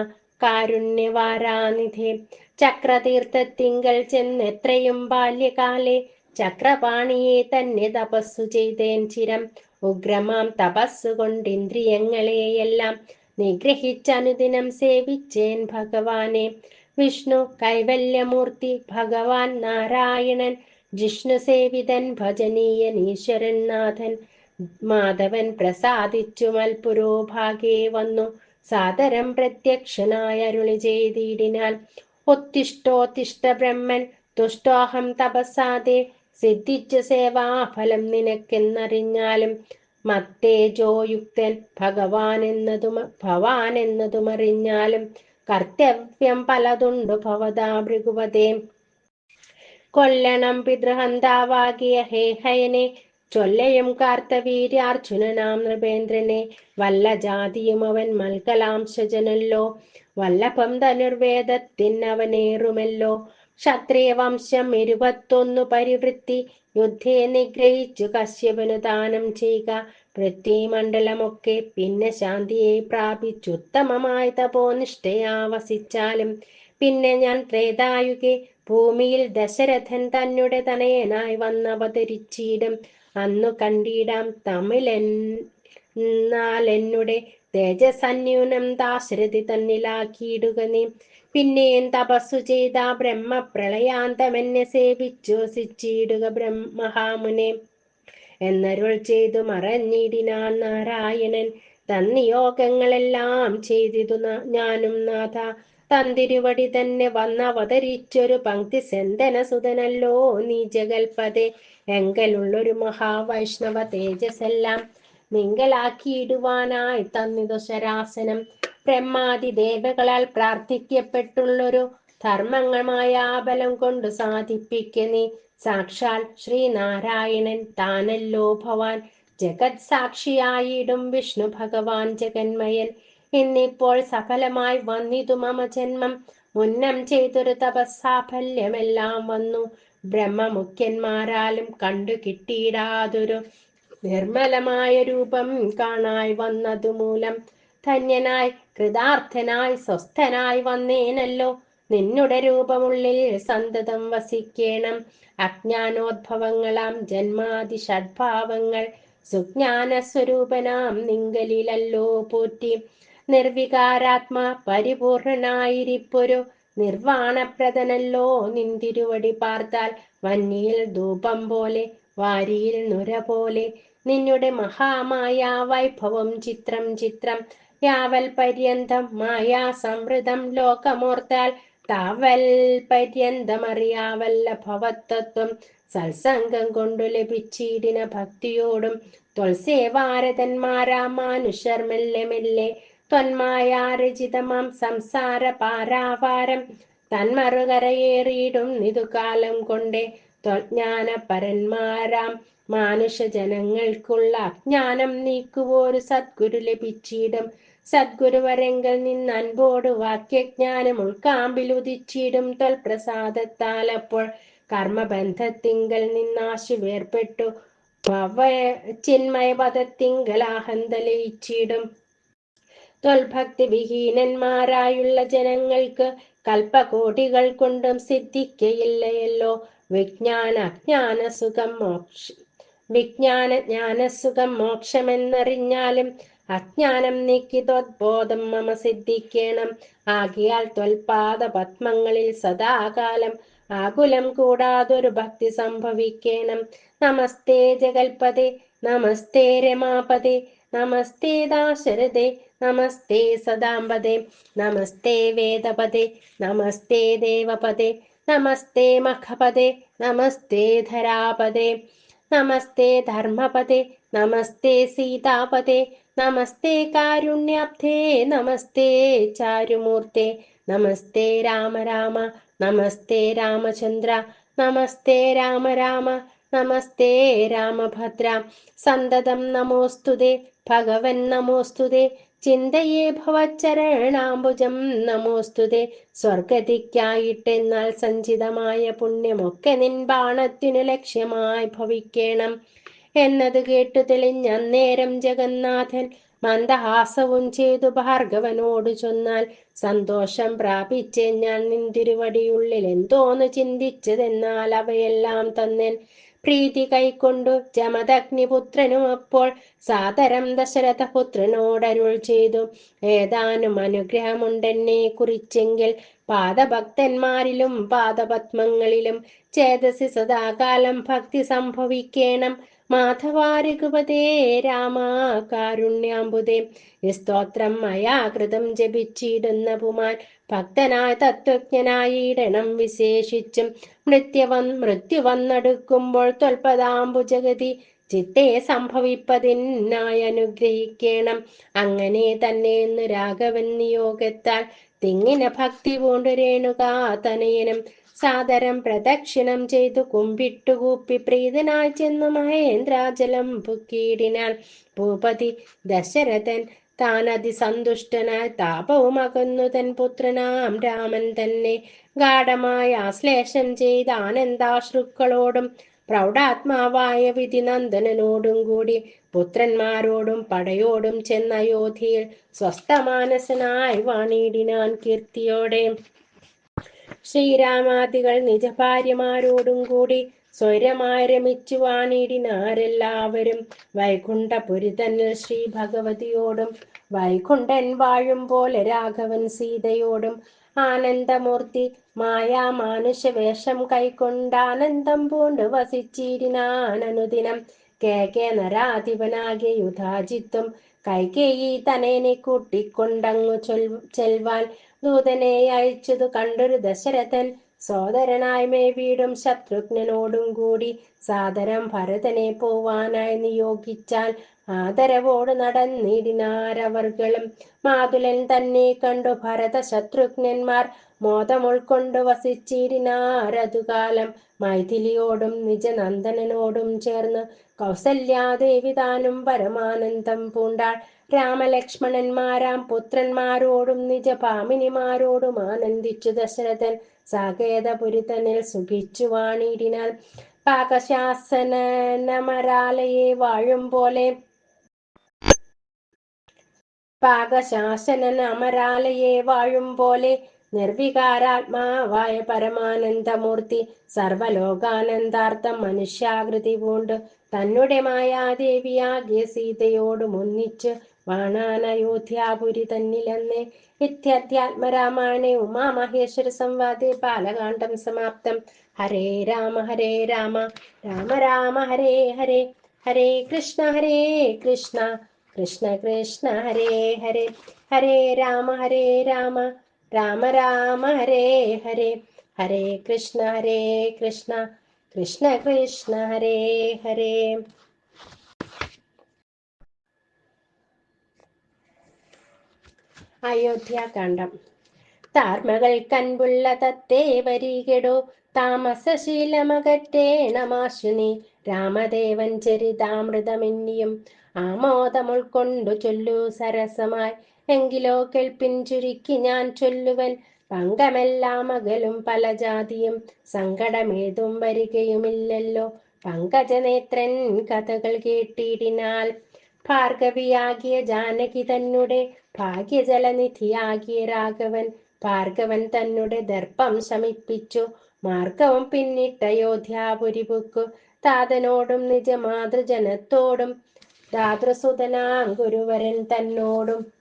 കാരുണ്യവാരാനിധേ. ചക്രതീർത്ഥത്തിങ്കൽ ചെന്നെത്രയും ബാല്യകാലേ ചക്രപാണിയെ തന്നെ തപസ്സു ചെയ്തേൻ ചിരം. ഉഗ്രമാം തപസ്സുകൊണ്ടിന്ദ്രിയങ്ങളെയെല്ലാം നിഗ്രഹിച്ചനുദിനം സേവിച്ചേൻ ഭഗവാനെ. വിഷ്ണു കൈവല്യമൂർത്തി ഭഗവാൻ നാരായണൻ, ജിഷ്ണു സേവിതൻ ഭജനീയൻ ഈശ്വരൻ നാഥൻ. മാധവൻ പ്രസാദിച്ചു മൽപുരോഭാഗേ വന്നു സാദരം പ്രത്യക്ഷനായ അരുളി ചെയ്തിടിനാൽ. ഉത്തിഷ്ഠോത്തിഷ്ഠ ബ്രഹ്മൻ തുഷ്ടോഹം തപസാദേ, സിദ്ധിച്ചു സേവാഫലം നിനക്കെന്നറിഞ്ഞാലും. മത്തേജോയുക്തൻ ഭഗവാൻ എന്നതുമറിഞ്ഞാലും കർത്തവ്യം പലതുണ്ടു ഭവതാ ഭൃഗുപതേ. കൊല്ലണം പിതൃഹന്താവാകിയ ഹേഹയനെ, ചൊല്ലയും കാർത്തവീര്യാർജുനനാം നൃപേന്ദ്രനെ. വല്ല ജാതിയും അവൻ മൽകലാംശജനല്ലോ, വല്ലഭം ധനുർവേദത്തിനവനേറുമല്ലോ. ക്ഷത്രിയ വംശം 21 പരിവൃത്തി, യുദ്ധേ നിഗ്രഹിച്ചു കശ്യപനു ദാനം ചെയ്യുക. പൃഥ്വിമണ്ഡലമൊക്കെ പിന്നെ ശാന്തിയെ പ്രാപിച്ചുത്തമമായി തപോനിഷ്ഠയാ വസിച്ചാലും. പിന്നെ ഞാൻ ത്രേതായുഗേ ഭൂമിയിൽ ദശരഥൻ തന്നെ തനയനായി വന്നവതരിച്ചിടും. അന്നു കണ്ടിടാം തമിഴെന്നാലെന്നുടെ തേജസന്യൂനം ദാശരഥി തന്നിലാക്കിയിടുക നീ. പിന്നെയും തപസ്സു ചെയ്ത ബ്രഹ്മപ്രളയാന്തമെന്നെ സേവിച്ചു വസിച്ചിടുക മഹാമുനെ എന്നരുൾ ചെയ്തു മറഞ്ഞിടിനാൻ നാരായണൻ. തന്നിയോഗങ്ങളെല്ലാം ചെയ്തിതു ഞാനും നാഥ, തന്തിരുവടി തന്നെ വന്നവതരിച്ചൊരു പങ്ക്തി സെന്തന സുതനല്ലോ നീ ജഗൽപതേ. എങ്കലുള്ളൊരു മഹാവൈഷ്ണവ തേജസ്സെല്ലാം മിങ്കലാക്കിയിടുവാനായി തന്നിതു ശരാസനം. ബ്രഹ്മാദി ദേവകളാൽ പ്രാർത്ഥിക്കപ്പെട്ടുള്ളൊരു ധർമ്മങ്ങളമായ ബലം കൊണ്ടു സാധിപ്പിക്ക നീ. സാക്ഷാൽ ശ്രീനാരായണൻ താനല്ലോ ഭവാൻ, ജഗത് സാക്ഷിയായിടും വിഷ്ണു ഭഗവാൻ ജഗന്മയൻ. ഇന്നിപ്പോൾ സഫലമായി വന്നിതു മമ ജന്മം, മുന്നം ചെയ്തൊരു തപസ്സാഫല്യമെല്ലാം വന്നു. ബ്രഹ്മമുഖ്യന്മാരാലും കണ്ടു കിട്ടിയിടാതൊരു നിർമ്മലമായ രൂപം കാണായി വന്നതു മൂലം ധന്യനായി കൃതാർത്ഥനായി സ്വസ്ഥനായി വന്നേനല്ലോ. നിന്നുടെ രൂപമുള്ളിൽ സന്തതം വസിക്കേണം. അജ്ഞാനോദ്ഭവങ്ങളാം ജന്മാദി ഷഡ്ഭാവങ്ങൾ സുജ്ഞാന സ്വരൂപനാം നിങ്കലിലല്ലോ പോറ്റി. നിർവികാരാത്മാ പരിപൂർണനായിരിപ്പൊരു നിർവാണപ്രദനല്ലോ നിന്തിരുവടി പാർത്താൽ. വന്നിയിൽ ധൂപം പോലെ വാരിയിൽ നുര പോലെ നിന്നുടെ മഹാമായ വൈഭവം ചിത്രം ചിത്രം. യാവൽ പര്യന്തം മായാ സംവൃതം ലോകമോർത്താൽ താവൽ പര്യന്തമറിയാവല്ല ഭവത്തത്വം. സത്സംഗം കൊണ്ടു ലഭിച്ചിടിന ഭക്തിയോടും ത്വൽസേവാരതന്മാരാ മാനുഷർ മെല്ലെ മെല്ലെ ത്വന്മായാരചിതമാം സംസാര പാരാവാരം തന്മറുകരയേറിയിടും നിതുകാലം കൊണ്ടേ. ത്വജ്ഞാന പരന്മാരാം മാനുഷജനങ്ങൾക്കുള്ള അജ്ഞാനം നീക്കുവോരു സദ്ഗുരു ലഭിച്ചിടും. സദ്ഗുരുവരെങ്കിൽ നിന്ന് അൻപോട് വാക്യജ്ഞാനം ഉൾക്കാമ്പിലുദിച്ചിടും ത്വൽപ്രസാദത്താൽ. അപ്പോൾ കർമ്മബന്ധത്തിങ്കൽ നിന്നാശു വേർപെട്ടു ചിന്മയപദത്തിങ്കലാഹന്തലയിച്ചിടും. ത്വൽഭക്തി വിഹീനന്മാരായുള്ള ജനങ്ങൾക്ക് കൽപ്പകോടികൾ കൊണ്ടും സിദ്ധിക്കയില്ലയല്ലോ വിജ്ഞാന ജ്ഞാനസുഖം മോക്ഷമെന്നറിഞ്ഞാലും അജ്ഞാനം നീക്കി ത്വദ്ബോധം മമ സിദ്ധിക്കണം. ആകിയാൽ ത്വൽപാദ പത്മങ്ങളിൽ സദാകാലം ആകുലം കൂടാതൊരു ഭക്തി സംഭവിക്കണം. നമസ്തേ ജഗൽപദേ, നമസ്തേ രമാപദേ, നമസ്തേ ദാശരഥേ, നമസ്തേ സദാംബദേ, നമസ്തേ വേദപദേ, നമസ്തേ ദേവപദേ, നമസ്തേ മഖപദേ, നമസ്തേ ധരാപദേ, നമസ്തേ ധർമ്മപദേ, നമസ്തേ സീതാപദേ, നമസ്തേ കാരുണ്യാബ്ധേ, നമസ്തേ ചാരുമൂർത്തേ, നമസ്തേ രാമ രാമ, നമസ്തേ രാമചന്ദ്ര, നമസ്തേ രാമ രാമ, നമസ്തേ രാമഭദ്ര. സന്തതം നമോസ്തുതേ ഭഗവൻ, നമോസ്തുതേ ചിന്തയേ ഭവച്ചരണാംബുജം, നമോസ്തുതേ. സ്വർഗതിക്കായിട്ടെന്നാൽ സഞ്ചിതമായ പുണ്യമൊക്കെ നിൻ ബാണത്തിനു ലക്ഷ്യമായി ഭവിക്കണം എന്നത് കേട്ടു തെളിഞ്ഞന്നേരം ജഗന്നാഥൻ മന്ദഹാസവും ചെയ്തു ഭാർഗവനോട് ചൊന്നാൽ, സന്തോഷം പ്രാപിച്ചേ ഞാൻ നിൻ തിരുവടിയുള്ളിൽ എന്തോന്ന് ചിന്തിച്ചതെന്നാൽ അവയെല്ലാം തന്നൻ. പ്രീതി കൈക്കൊണ്ടു ജമദഗ്നിപുത്രനും അപ്പോൾ സാദരം ദശരഥപുത്രനോടരുൾ ചെയ്തു, ഏതാനും അനുഗ്രഹമുണ്ടെന്നെ കുറിച്ചെങ്കിൽ പാദഭക്തന്മാരിലും പാദപത്മങ്ങളിലും ചേതസി സദാകാലം ഭക്തി സംഭവിക്കണം. മാധവാരഘുപതേ രാമ കാരുണ്യാംബുദേ. സ്തോത്രം മയാ കൃതം ജപിച്ചിടുന്ന പുമാൻ ഭക്തനായ തത്വജ്ഞനായിടണം വിശേഷിച്ചും. മൃത്യു വന്നെടുക്കുമ്പോൾ ത്വൽപദാംബുജഗതി ചിത്തെ സംഭവിപ്പതിനായി അനുഗ്രഹിക്കണം. അങ്ങനെ തന്നെ എന്ന് രാഘവൻ നിയോഗത്താൽ തിങ്ങിന ഭക്തി പൂണ്ടു രേണുകാ തനയനും സാദരം പ്രദക്ഷിണം ചെയ്തു കുമ്പിട്ടുകൂപ്പി പ്രീതനായി ചെന്നു മഹേന്ദ്രാചലം പുക്കീടിനാൽ ഭൂപതി ദശരഥൻ താൻ അതിസന്തുഷ്ടനായി താപവും അകന്നു തൻ പുത്രനാം രാമൻ തന്നെ ഗാഠമായ ആശ്ലേഷം ചെയ്ത ആനന്ദാശ്രുക്കളോടും പ്രൗഢാത്മാവായ വിധിനന്ദനോടും കൂടി പുത്രന്മാരോടും പടയോടും ചെന്ന അയോധ്യയിൽ സ്വസ്ഥമാനസനായി വാണിടിനാൻ കീർത്തിയോടെ. ശ്രീരാമാദികൾ നിജഭാര്യമാരോടും കൂടി സ്വൈരമായി രമിച്ചു വാണിടിനാരെല്ലാവരും. വൈകുണ്ഠപുരി തന്നിൽ ശ്രീ ഭഗവതിയോടും വൈകുണ്ഠൻ വാഴും പോലെ രാഘവൻ സീതയോടും ആനന്ദമൂർത്തി മായാമാനുഷ വേഷം കൈക്കൊണ്ടാനന്ദം പൂണ്ട് വസിച്ചിരിനാൻ അനുദിനം. നരാധിപനാകിയ യുധാജിത്തും കൈകേയി തനയനെ കൂട്ടിക്കൊണ്ടങ്ങു ചെൽവാൻ ദൂതനെ അയച്ചതു കണ്ടൊരു ദശരഥൻ സോദരനായി മേവീടും ശത്രുഘ്നനോടും കൂടി സാദരം ഭരതനെ പോവാനായി നിയോഗിച്ചാൽ ആദരവോട് നടന്നിടിനാരവർകളും. മാതുലൻ തന്നെ കണ്ടു ഭരത ശത്രുഘ്നന്മാർ മോദം ഉൾക്കൊണ്ടു വസിച്ചിടിനാരതുകാലം. മൈഥിലിയോടും നിജനന്ദനോടും ചേർന്ന് കൗസല്യാദേവി താനും പരമാനന്ദം പൂണ്ടാൾ. രാമലക്ഷ്മണന്മാരാം പുത്രന്മാരോടും നിജഭാമിനിമാരോടും ആനന്ദിച്ചു ദശരഥൻ സാകേതപുരി തന്നിൽ സുഖിച്ചു വാണിടിനാൽ. പാകശാസനമരാലയെ വാഴും പോലെ നിർവികാരാത്മാവായ പരമാനന്ദമൂർത്തി സർവലോകാനന്ദാർത്ഥം മനുഷ്യാകൃതി പൂണ്ട് തന്നെ മായാദേവിയാകിയ സീതയോടും ഒന്നിച്ച് വാണാൻ അയോധ്യാപുരി തന്നിലെന്ന്. ഇത്യധ്യാത്മരാമായണേ ഉമാമഹേശ്വര സംവാദേ ബാലകാണ്ഡം സമാപ്തം. ഹരേ രാമ രാമ രാമ ഹരേ ഹരേ, ഹരേ കൃഷ്ണ കൃഷ്ണ കൃഷ്ണ ഹരേ ഹരേ, ഹരേ രാമ രാമ രാമ ഹരേ ഹരേ, ഹരേ കൃഷ്ണ കൃഷ്ണ കൃഷ്ണ ഹരേ ഹരേ. അയോധ്യാകാന്ഡം. താർമകൾ കൻപുള്ള തത്തേ വരികെടോ, താമസശീലമകറ്റേണമാശുനി. രാമദേവൻ ചരിതാമൃതമെന്നിയും ആമോദമുൾക്കൊണ്ടു ചൊല്ലു സരസമായി. എങ്കിലോ കേൾപ്പിൻ ചുരുക്കി ഞാൻ ചൊല്ലുവൻ, പങ്കമെല്ലാം അകലും പല ജാതിയും സങ്കടമേതും വരികയുമില്ലല്ലോ. പങ്കജനേത്രൻ കഥകൾ കേട്ടിടിനാൽ. ഭാർഗവിയാകിയ ജാനകി തന്നെ ഭാഗ്യജലനിധിയാകിയ രാഘവൻ ഭാർഗവൻ തന്നെ ദർപ്പം ശമിപ്പിച്ചു മാർഗവും പിന്നിട്ട അയോധ്യാപുരി പുക്കു. താതനോടും നിജ മാതൃജനത്തോടും രാതൃസുതനാം ഗുരുവരൻ തന്നോടും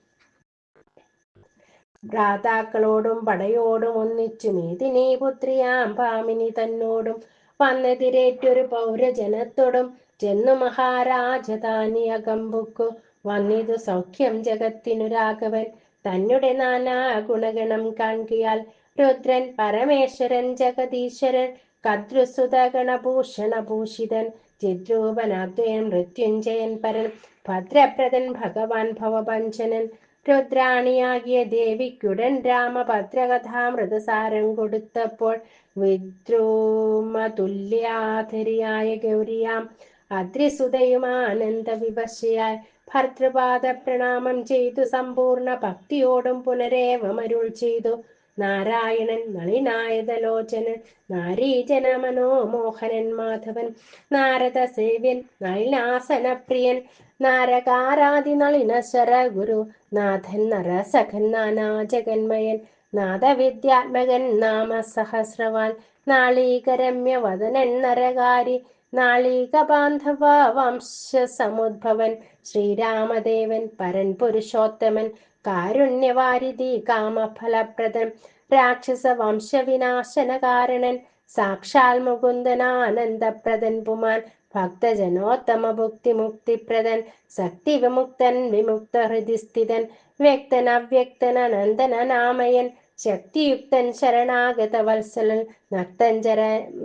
ഭ്രാതാക്കളോടും പടയോടും ഒന്നിച്ചു മേദിനി പുത്രിയാം ഭാമിനി തന്നോടും വന്നെതിരേറ്റൊരു പൗരജനത്തോടും ചെന്നു മഹാരാജധാനി അകമ്പുക്കു വന്നിതു സൗഖ്യം ജഗത്തിനു രാഘവൻ തന്നെ നാനാ ഗുണഗണം കാൺകിയാൽ രുദ്രൻ പരമേശ്വരൻ ജഗദീശ്വരൻ കദ്രുസുത ഗണഭൂഷണഭൂഷിതൻ ചിദ്രൂപനാദ്വയൻ മൃത്യുഞ്ജയൻ പരൻ ഭദ്രപ്രദൻ ഭഗവാൻ ഭവഭഞ്ജനൻ രുദ്രാണിയാകിയ ദേവിക്കുടൻ രാമഭദ്രകഥാമൃതസാരം കൊടുത്തപ്പോൾ വിദ്രൂമതുല്യാധരിയായ ഗൗരിയാം അദ്രിസുതയും ആനന്ദ വിവശയായി ഭർതൃപാദ പ്രണാമം ചെയ്തു സമ്പൂർണ്ണ ഭക്തിയോടും പുനരേവമരുൾ ചെയ്തു. നാരായണൻ നളിനായതലോചനൻ നാരീജന മനോമോഹനൻ മാധവൻ നാരദ സേവ്യൻ നളിനാസനപ്രിയൻ നാരകാരാദി നളിനശ്വര ഗുരു നാഥൻ നരസഖൻ നാനാ ജഗന്മയൻ നാദവിദ്യാത്മകൻ നാമ സഹസ്രവാൻ നാളീകരമ്യ വദനൻ നരകാരി നാളീക ബാന്ധവ വംശ സമുദ്ഭവൻ ശ്രീരാമദേവൻ പരൻ പുരുഷോത്തമൻ കാരുണ്യവാരിധി കാമഫലപ്രദൻ രാക്ഷസ വംശവിനാശന കാരണൻ സാക്ഷാൽ മുകുന്ദനാനന്ദപ്രദൻ പുമാൻ ഭക്തജനോത്തമ ഭുക്തി മുക്തിപ്രദൻ ശക്തി വിമുക്തൻ വിമുക്ത ഹൃദിസ്ഥിതൻ വ്യക്തൻ അവ്യക്തൻ അനന്തനാമയൻ ശക്തിയുക്തൻ ശരണാഗത വത്സലൻ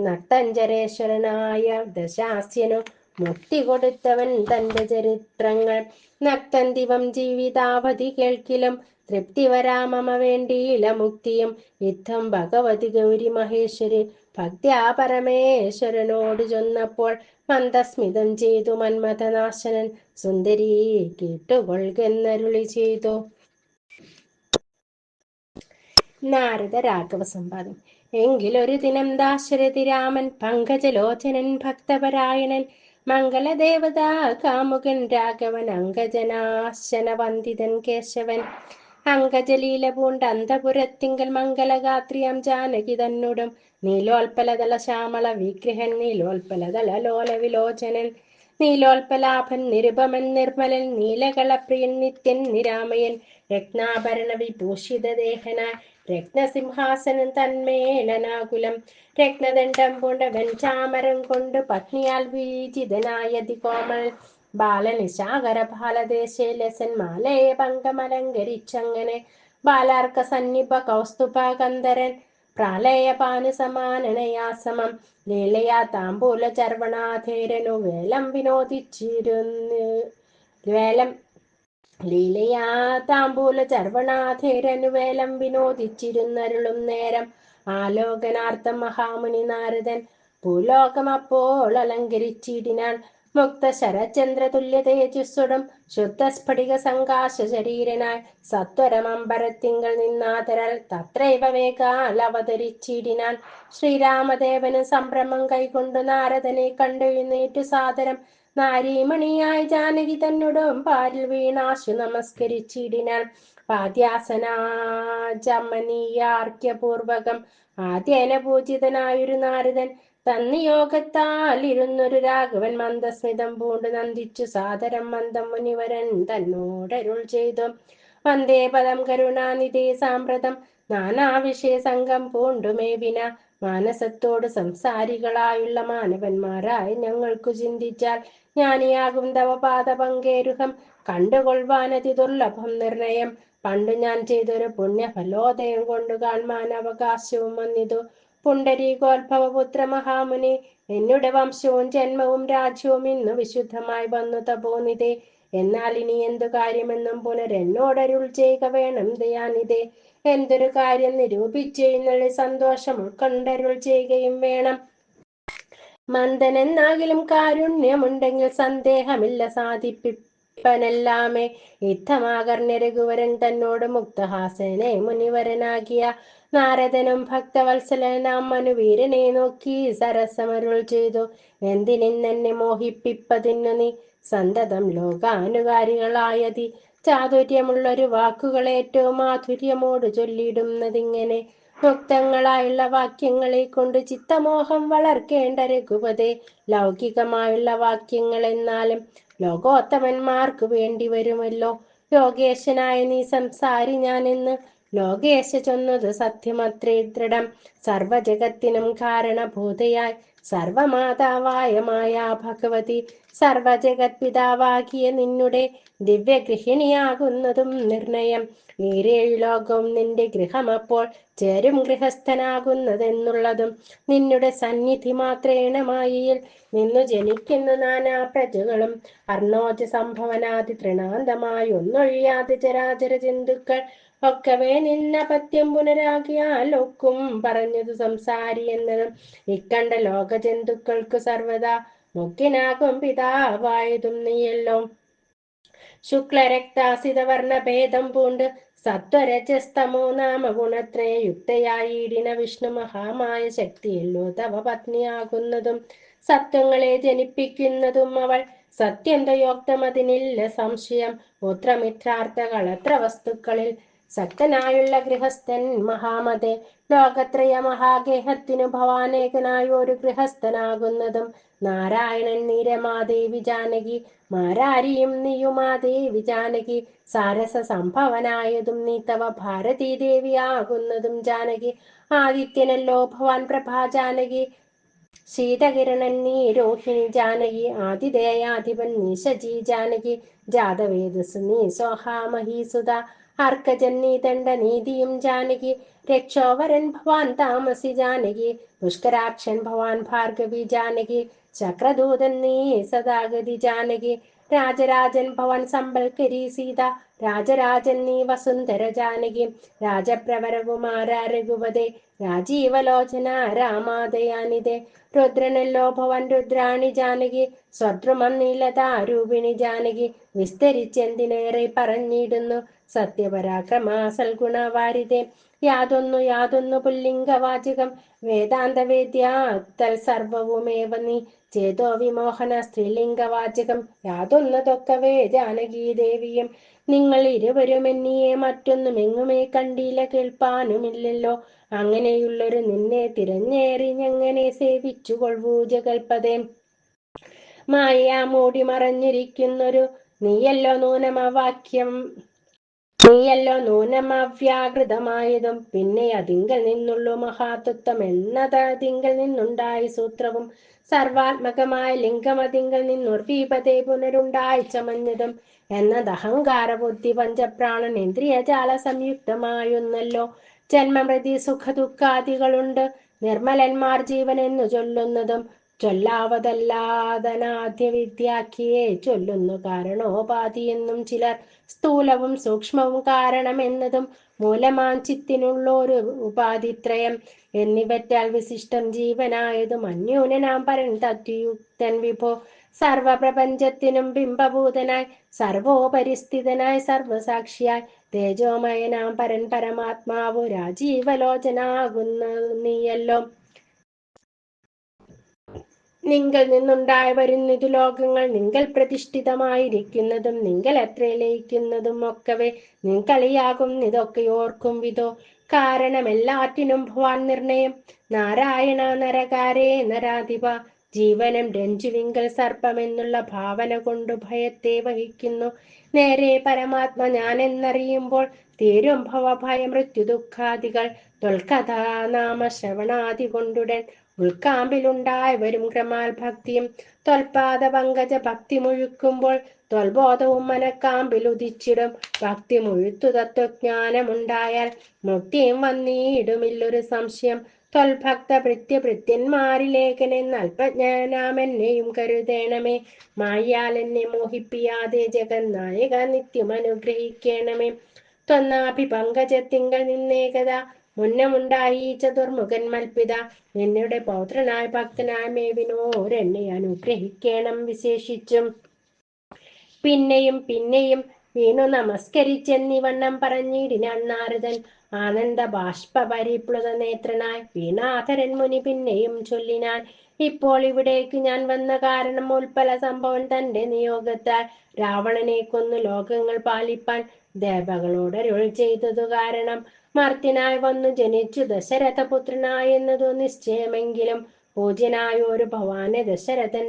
നക്തഞ്ചരേശ്വരനായ ദശാസ്യനു മുക്തി കൊടുത്തവൻ തന്റെ ചരിത്രങ്ങൾ നക്തന്തിവം ജീവിതാവധി കേൾക്കിലും തൃപ്തി വരാമമ വേണ്ടിയില മുക്തിയും യുദ്ധം ഭഗവതി ഗൗരി മഹേശ്വരി ഭക്ത്യാ പരമേശ്വരനോട് ചൊന്നപ്പോൾ മന്ദസ്മിതം ചെയ്തു മന്മഥനാശനൻ സുന്ദരി കേട്ടുകൊള്ളുകെന്നരുളി ചെയ്തു. നാരദ രാഘവ സംവാദം. എങ്കിലൊരു ദിനം ദാശരഥി രാമൻ പങ്കജലോചനൻ ഭക്തപരായണൻ മംഗളദേവതാ കാമുകൻ രാഘവൻ അങ്കജനാശന വന്ദിതൻ കേശവൻ അങ്കജലീല പൂണ്ട അന്തപുരത്തിങ്കൽ മംഗളഗാത്രിയം ജാനകി തന്നോടും നീലോൽപലതല ശ്യാമള വിഗ്രഹൻ നീലോൽപലതല ലോല വിലോചനൻ നീലോൽപലാഭൻ നിരുപമൻ നിർമ്മലൻ നീലകളപ്രിയൻ നിത്യൻ നിരാമയൻ രത്നാഭരണ വിഭൂഷിത ദേഹനായി രത്നസിംഹാസനം തന്മേലനാകുലം രത്നദണ്ഡം പൂണ്ട വെഞ്ചാമരം കൊണ്ട് പത്നിയാൽ വീജിതനായ അതികോമൽ ബാലനിശാകര ബാലദേശേ ലസൻ മാലയെ പങ്കമലങ്കരിച്ചങ്ങനെ ബാലാർക്ക സന്നിഭ കൗസ്തുഭ കന്ദരൻ പ്രാലയപാനു സമാനനയാസമം ലീലയാ താമ്പൂല ചർവണാധേരനു വേലം വിനോദിച്ചിരുന്നു ലീലയാ താമ്പൂല ചർവണാധേരനു വേലം വിനോദിച്ചിരുന്നരുളും നേരം ആലോകനാർത്ഥം മഹാമുനി നാരദൻ ഭൂലോകം അപ്പോൾ അലങ്കരിച്ചിടിനാൻ മുക്ത ശരചന്ദ്ര തുല്യ തേജസ്സുടും ശുദ്ധ സ്ഫടിക സങ്കാശ ശരീരനായി സത്വരമമ്പരത്തിങ്കൾ നിന്നാതരാൽ തത്രൈവ വേഗാൽ അവതരിച്ചിടിനാൻ ശ്രീരാമദേവന് സംഭ്രമം കൈകൊണ്ടു നാരദനെ കണ്ടെഴുന്നേറ്റു സാദരം നാരീമണിയായി ജാനകി തന്നോടും പാരിൽ വീണാശു നമസ്കരിച്ചിടിനാൻ പാദ്യാസനാജമനീയാർക്യപൂർവകം ആദ്യേന പൂജിതനായൊരു നാരദൻ തന്നിയോഗത്താൽ ഇരുന്നൊരു രാഘവൻ മന്ദസ്മിതം പൂണ്ട് നന്ദിച്ചു സാദരം മന്ദം മുനിവരൻ തന്നോടരുൾ ചെയ്തു. വന്ദേ പദം കരുണാനിധി സാമ്പ്രതം നാനാവിഷയ സംഘം പൂണ്ടുമേവിന മാനസത്തോട് സംസാരികളായുള്ള മാനവന്മാരായി ഞങ്ങൾക്കു ചിന്തിച്ചാൽ ജ്ഞാനിയാകും തവ പാദപങ്കേരുഹം കണ്ടുകൊള്ളുവാനതി ദുർലഭം നിർണയം പണ്ടു ഞാൻ ചെയ്തൊരു പുണ്യഫലോദയം കൊണ്ടു കാൺമാൻ അവകാശവും വന്നിതു. പുണ്ടരീകോത്ഭവപുത്ര മഹാമുനി എന്നുടെ വംശവും ജന്മവും രാജ്യവും ഇന്നു വിശുദ്ധമായി വന്നു തപോനിതേ. എന്നാൽ ഇനി എന്തു കാര്യമെന്നും പുനരെന്നോടരുൾ ചെയ്യുക വേണം ദയാനിതേ. എന്തൊരു കാര്യം നിരൂപിച്ചെഴുന്നള്ളി സന്തോഷം ഉൾക്കൊണ്ടരുൾ ചെയ്യുകയും വേണം. മന്ദനെന്നാകിലും കാരുണ്യമുണ്ടെങ്കിൽ സന്ദേഹമില്ല സാധിപ്പിപ്പനെല്ലാമേ. യുദ്ധമാകർണ്യ രഘുവരൻ തന്നോട് മുക്തഹാസനെ മുനിവരനാകിയ നാരദനും ഭക്തവത്സലനാം മനുവീരനെ നോക്കി സരസമരുൾ ചെയ്തു. എന്തിനെന്നെ മോഹിപ്പിപ്പതിന്നു നീ സന്തതം ലോകാനുകാരികളായതി ചാതുര്യമുള്ളൊരു വാക്കുകൾ ഏറ്റവും മാധുര്യമോട് ചൊല്ലിയിടുന്നതിങ്ങനെ. മുക്തങ്ങളായുള്ള വാക്യങ്ങളെ കൊണ്ട് ചിത്തമോഹം വളർക്കേണ്ട രഘുപതേ. ലൗകികമായുള്ള വാക്യങ്ങൾ എന്നാലും ലോകോത്തമന്മാർക്ക് വേണ്ടി വരുമല്ലോ. യോഗേശനായ നീ സംസാരി ഞാനെന്ന് ലോകേശ ചൊന്നത് സത്യമത്രേ ദൃഢം. സർവജഗത്തിനും കാരണഭൂതയായി സർവമാതാവായ മായ ഭഗവതി സർവജഗത് പിതാവാകിയ നിന്നുടെ ദിവ്യഗൃഹിണിയാകുന്നതും നിർണയം. ഈരേഴു ലോകവും നിന്റെ ഗൃഹമപ്പോൾ ചേരും ഗൃഹസ്ഥനാകുന്നതെന്നുള്ളതും നിന്നുടെ സന്നിധി മാത്രേണ മായയിൽ നിന്നു ജനിക്കുന്ന നാനാ പ്രജകളും അർണോജ സംഭവനാദി തൃണാന്തമായി ഒന്നൊഴിയാതെ ചരാചര ജന്തുക്കൾ ഒക്കവേ നിന്നപത്യം പുനരാകിയാലൊക്കും പറഞ്ഞതു സംസാരി എന്നതും ഇക്കണ്ട ലോക ജന്തുക്കൾക്കു സർവദാ മുഖ്യനാകും പിതാവായതും നീയല്ലോ. ശുക്ലരക്താസിത വർണ്ണഭേദം പൂണ്ട് സത്വരജസ്തമോ നാമ ഗുണത്രയ യുക്തയായിടിന വിഷ്ണു മഹാമായ ശക്തിയല്ലോ തവ പത്നിയാകുന്നതും സത്വങ്ങളെ ജനിപ്പിക്കുന്നതും അവൾ സത്യന്തയോക്തമതിനില്ല സംശയം. പുത്രമിത്രാർത്ഥകളത്ര വസ്തുക്കളിൽ സക്തനായുള്ള ഗൃഹസ്ഥൻ മഹാമതേ ലോകത്രയ മഹാഗേഹത്തിനു ഭവാനേകനായ ഒരു ഗൃഹസ്ഥനാകുന്നതും നാരായണൻ നീ രമാദേവി ജാനകി മാരാരിയും നീയുമാദേവി ജാനകി സാരസ സംഭവനായതും നീ തവ ഭാരതീ ദേവിയാകുന്നതും ജാനകി ആദിത്യനല്ലോ ഭവാൻ പ്രഭാ ജാനകി ശീതകിരണൻ നീ രോഹിണി ജാനകി ആതിഥേയാധിപൻ നീ ശചി ജാനകി ജാതവേദസ് നീ സോഹാമഹീസുത അർക്കജൻ നീ ദണ്ഡനീതിയും ജാനകി രക്ഷോവരൻ ഭവാൻ താമസി ജാനകി പുഷ്കരാക്ഷൻ ഭവാൻ ഭാർഗവി ജാനകി ചക്രദൂതൻ നീ സദാഗതി ജാനകി രാജരാജൻ ഭവാൻ സമ്പൽക്കരി സീത രാജരാജൻ നീ വസുന്ധര ജാനകി രാജപ്രവരകുമാര രഘുപതേ രാജീവലോചന രാമാദയാനിതേ രുദ്രനല്ലോ ഭവൻ രുദ്രാണി ജാനകി സ്വദ്രുമം നീലതാരൂപിണി ജാനകി വിസ്തരിച്ചെന്തിനേറെ പറഞ്ഞിടുന്നു സത്യപരാക്രമ സൽഗുണവാരിതേ യാതൊന്നു പുല്ലിംഗവാചകം വേദാന്തവേദ്യ തൽസർവവുമേവ നീ ചേതോ വിമോഹന സ്ത്രീലിംഗവാചകം യാതൊന്നതൊക്കവേ ജാനകീ ദേവിയും നിങ്ങൾ ഇരുവരും എന്നിയെ മറ്റൊന്നും എങ്ങുമേ കണ്ടില്ല കേൾപ്പാനുമില്ലല്ലോ. അങ്ങനെയുള്ളൊരു നിന്നെ തിരഞ്ഞേറിഞ്ഞെങ്ങനെ സേവിച്ചു കൊള്ളൂ ജഗൽപദേ. മായ മൂടി മറഞ്ഞിരിക്കുന്നൊരു നീയല്ലോ നൂനമവ്യാകൃതമായതും പിന്നെ അതിങ്കൽ നിന്നുള്ളു മഹാതത്വം എന്നതിങ്കൽ നിന്നുണ്ടായി സൂത്രവും സർവാത്മകമായ ലിംഗം അതിങ്കൽ നിന്നുർവീപതേ പുനരുണ്ടായി ചമഞ്ഞതും എന്നതഹങ്കാര ബുദ്ധി പഞ്ചപ്രാണൻ ഇന്ദ്രിയജാല സംയുക്തമായൊന്നല്ലോ. ജന്മമൃതി സുഖ ദുഃഖാദികളുണ്ട് നിർമ്മലന്മാർ ജീവൻ എന്നു ചൊല്ലുന്നതും ചൊല്ലാവതല്ലാതനാദ്യ വിദ്യാഖ്യയെ ചൊല്ലുന്നു കാരണോപാധി എന്നും ചിലർ സ്ഥൂലവും സൂക്ഷ്മവും കാരണം എന്നതും മൂലമാഞ്ചിത്തിനുള്ളൊരു ഉപാധിത്രയം എന്നിവറ്റാൽ വിശിഷ്ടം ജീവനായതും അന്യൂനനാം പരൻ തത്വയുക്തൻ വിഭോ സർവപ്രപഞ്ചത്തിനും ബിംബഭൂതനായി സർവോപരിസ്ഥിതനായി സർവസാക്ഷിയായി തേജോമയനാം പരൻ പരമാത്മാവു രാജീവലോചനാകുന്ന നീയല്ലോ. നിങ്ങൾ നിന്നുണ്ടായി വരുന്നിതു ലോകങ്ങൾ നിങ്ങൾ പ്രതിഷ്ഠിതമായിരിക്കുന്നതും നിങ്ങൾ എത്ര ലയിക്കുന്നതും ഒക്കവേ നിൻകളിയാകും ഇതൊക്കെ ഓർക്കും വിധോ കാരണമെല്ലാറ്റിനും ഭവാൻ നിർണയം. നാരായണ നരകാരേ നരാധിപ ജീവനം രഞ്ജുവിങ്കൽ സർപ്പമെന്നുള്ള ഭാവന കൊണ്ടു ഭയത്തെ വഹിക്കുന്നു. നേരെ പരമാത്മ ഞാനെന്നറിയുമ്പോൾ തീരും ഭവഭയ മൃത്യു ദുഃഖാദികൾ തൊൽക്കഥാനാമ ശ്രവണാദി കൊണ്ടുടൻ ഉൾക്കാമ്പിലുണ്ടായി വരും ക്രമാൽ ഭക്തിയും തൊൽപാദ പങ്കജ ഭക്തി മുഴുക്കുമ്പോൾ തൊൽബോധവും മനക്കാമ്പിൽ ഉദിച്ചിടും. ഭക്തി മുഴുത്തു തത്വജ്ഞാനമുണ്ടായാൽ മുക്തിയും വന്നിടുമില്ലൊരു സംശയം. ത്വൽഭക്ത ഭൃത്യന്മാരിലേഖനെന്ന് അല്പജ്ഞാനാമെന്നെയും കരുതേണമേ. മായാൽ എന്നെ മോഹിപ്പിയാതെ ജഗന്നായക നിത്യം അനുഗ്രഹിക്കണമേ. ത്വന്നാഭി പങ്കജത്തിങ്കൽ നിന്നേകത മുന്നമുണ്ടായി ചതുർമുഖൻ മൽപിത എന്നുടെ പൗത്രനായ ഭക്തനായ മേവിനോരെന്നെ അനുഗ്രഹിക്കണം വിശേഷിച്ചും. പിന്നെയും വീണു നമസ്കരിച്ചെന്നിവണ്ണം പറഞ്ഞിടിനാൻ നാരദൻ ആനന്ദ ബാഷ്പ പരിപ്ലുത നേത്രനായി വീണാധരൻ മുനി പിന്നെയും ചൊല്ലിനാൻ. ഇപ്പോൾ ഇവിടേക്ക് ഞാൻ വന്ന കാരണം ഉൽപ്പല സംഭവൻ തന്റെ നിയോഗത്താൽ രാവണനെ കൊന്നു ലോകങ്ങൾ പാലിപ്പാൻ ദേവകളോടരുൾ ചെയ്തതു കാരണം മർത്യനായി വന്നു ജനിച്ചു ദശരഥപുത്രനായെന്നതു നിശ്ചയമെങ്കിലും പൂജ്യനായ ഒരു ഭവാനെ ദശരഥൻ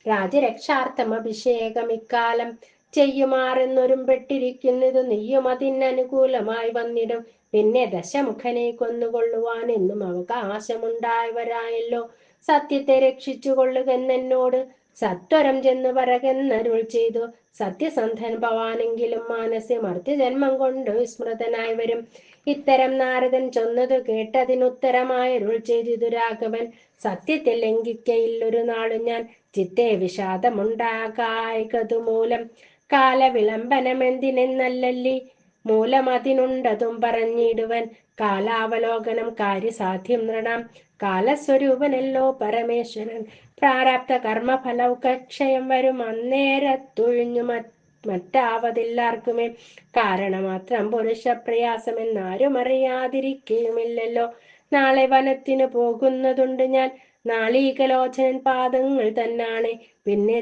രാജരക്ഷാർത്ഥം അഭിഷേകം ഇക്കാലം ചെയ്യുമാറെന്നൊരുമ്പെട്ടിരിക്കുന്നത് നീയും അതിനനുകൂലമായി വന്നിടും. പിന്നെ ദശമുഖനെ കൊന്നുകൊള്ളുവാൻ എന്നും അവകാശമുണ്ടായവരായല്ലോ. സത്യത്തെ രക്ഷിച്ചു കൊള്ളുകെന്നോട് സത്വരം ചെന്ന് പറകെന്നരുൾ ചെയ്തു. സത്യസന്ധൻ ഭവാനെങ്കിലും മാനസെ മർത്യജന്മം കൊണ്ട് വിസ്മൃതനായി വരും. ഇത്തരം നാരദൻ ചൊന്നതു കേട്ടതിനുത്തരമായരുൾ ചെയ്തിതു രാഘവൻ. സത്യത്തെ ലംഘിക്കയില്ലൊരു നാളും ഞാൻ, ചിത്തെ വിഷാദമുണ്ടാകായകതു മൂലം. കാലവിളംബനമെന്തിനെന്നല്ലല്ലി മൂലമതിനുണ്ടതും പറഞ്ഞിടുവൻ. കാലാവലോകനം കാര്യസാധ്യം നൃണാം, കാലസ്വരൂപനല്ലോ പരമേശ്വരൻ. പ്രാരാബ്ധ കർമ്മഫലക്ഷയം വരും അന്നേരത്തൊഴിഞ്ഞു മറ്റാവതില്ലാർക്കുമേ. കാരണമാത്രം പുരുഷപ്രയാസമെന്നാരും അറിയാതിരിക്കുകയുമില്ലല്ലോ. നാളെ വനത്തിന് പോകുന്നതുണ്ട് ഞാൻ, നാളീകലോചനൻ പാദങ്ങൾ തന്നാണ്. പിന്നെ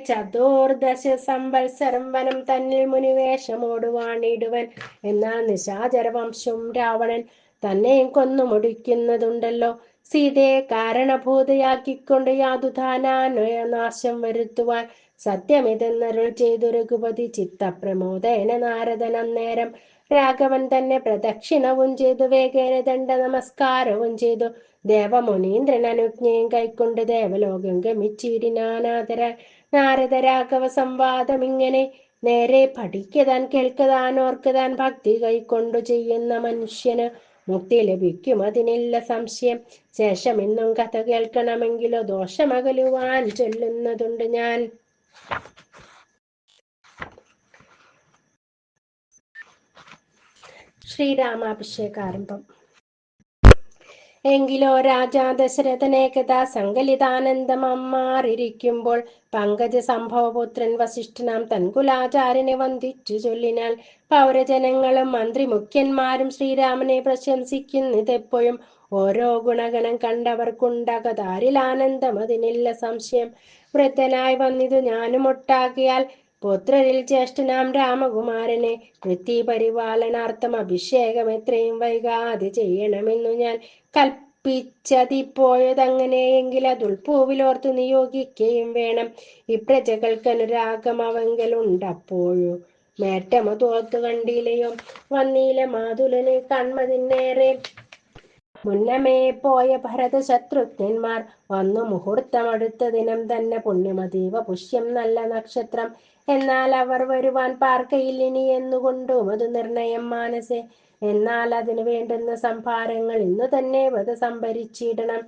ചതുർദശ സംവത്സരം വനം തന്നിൽ മുനിവേഷമോടുവാണിടുവൻ. എന്നാൽ നിശാചരവംശവും രാവണൻ തന്നെയും കൊന്നു മുടിക്കുന്നതുണ്ടല്ലോ. സീതയെ കാരണഭൂതയാക്കിക്കൊണ്ട് യാതുധാനാശം വരുത്തുവാൻ സത്യമിതെന്നരുൾ ചെയ്തു രഘുപതി. ചിത്തപ്രമോദേന നാരദൻ അന്നേരം രാഘവൻ തന്നെ പ്രദക്ഷിണവും ചെയ്തു, വേഗേന ദണ്ഡ നമസ്കാരവും ചെയ്തു. ദേവമുനീന്ദ്രൻ അനുജ്ഞയും കൈക്കൊണ്ട് ദേവലോകം ഗമിച്ചിടിനാനാദരാൽ. നാരദ രാഘവ സംവാദം ഇങ്ങനെ നേരെ പഠിക്കതാൻ കേൾക്കതാൻ ഓർക്കതാൻ ഭക്തി കൈക്കൊണ്ടു ചെയ്യുന്ന മനുഷ്യന് മുക്തി ലഭിക്കും, അതിനില്ല സംശയം. ശേഷം ഇന്നും കഥ കേൾക്കണമെങ്കിലോ ദോഷമകലുവാൻ ചൊല്ലുന്നതുണ്ട് ഞാൻ. ശ്രീരാമാഭിഷേകാരംഭം. എങ്കിലോ രാജാ ദശരഥനേകഥാ സങ്കലിതാനന്ദമമ്മാറിരിക്കുമ്പോൾ പങ്കജ സംഭവപുത്രൻ വസിഷ്ഠനാം തൻകുലാചാര്യനെ വന്ദിച്ചു ചൊല്ലിനാൽ പൗരജനങ്ങളും മന്ത്രി മുഖ്യന്മാരും ശ്രീരാമനെ പ്രശംസിക്കുന്നതെപ്പോഴും. ഓരോ ഗുണഗണം കണ്ടവർക്കുണ്ടകതാരിൽ ആനന്ദം, അതിനില്ല സംശയം. വൃദ്ധനായി വന്നിതു ഞാനും ഒട്ടാകിയാൽ പുത്രരിൽ ജ്യേഷ്ഠനാം രാമകുമാരനെ വൃത്തി പരിപാലനാർത്ഥം അഭിഷേകം എത്രയും വൈകാതെ ചെയ്യണമെന്നു ഞാൻ കൽപ്പിച്ചതിപ്പോഴതങ്ങനെയെങ്കിൽ അതുൾപ്പൂവിലോർത്തു നിയോഗിക്കുകയും വേണം. ഇപ്രജകൾക്കനുരാഗം അവങ്കലുണ്ടപ്പോഴു മേറ്റമ തോർത്തു കണ്ടില്ലയോ. വന്നീല മാതുലനെ കൺമതിന്നേറെ മുന്നമേ പോയ ഭരത ശത്രുഘ്നന്മാർ വന്നു മുഹൂർത്തമടുത്ത ദിനം തന്നെ. പുണ്യമതീവ പുഷ്യം നല്ല നക്ഷത്രം, എന്നാൽ അവർ വരുവാൻ പാർക്കയില്ലിനി എന്നുകൊണ്ടും അത് നിർണയം മാനസേ. എന്നാൽ അതിനു വേണ്ടുന്ന സംഭാരങ്ങൾ ഇന്നു തന്നെ വധ സംഭരിച്ചിടണം.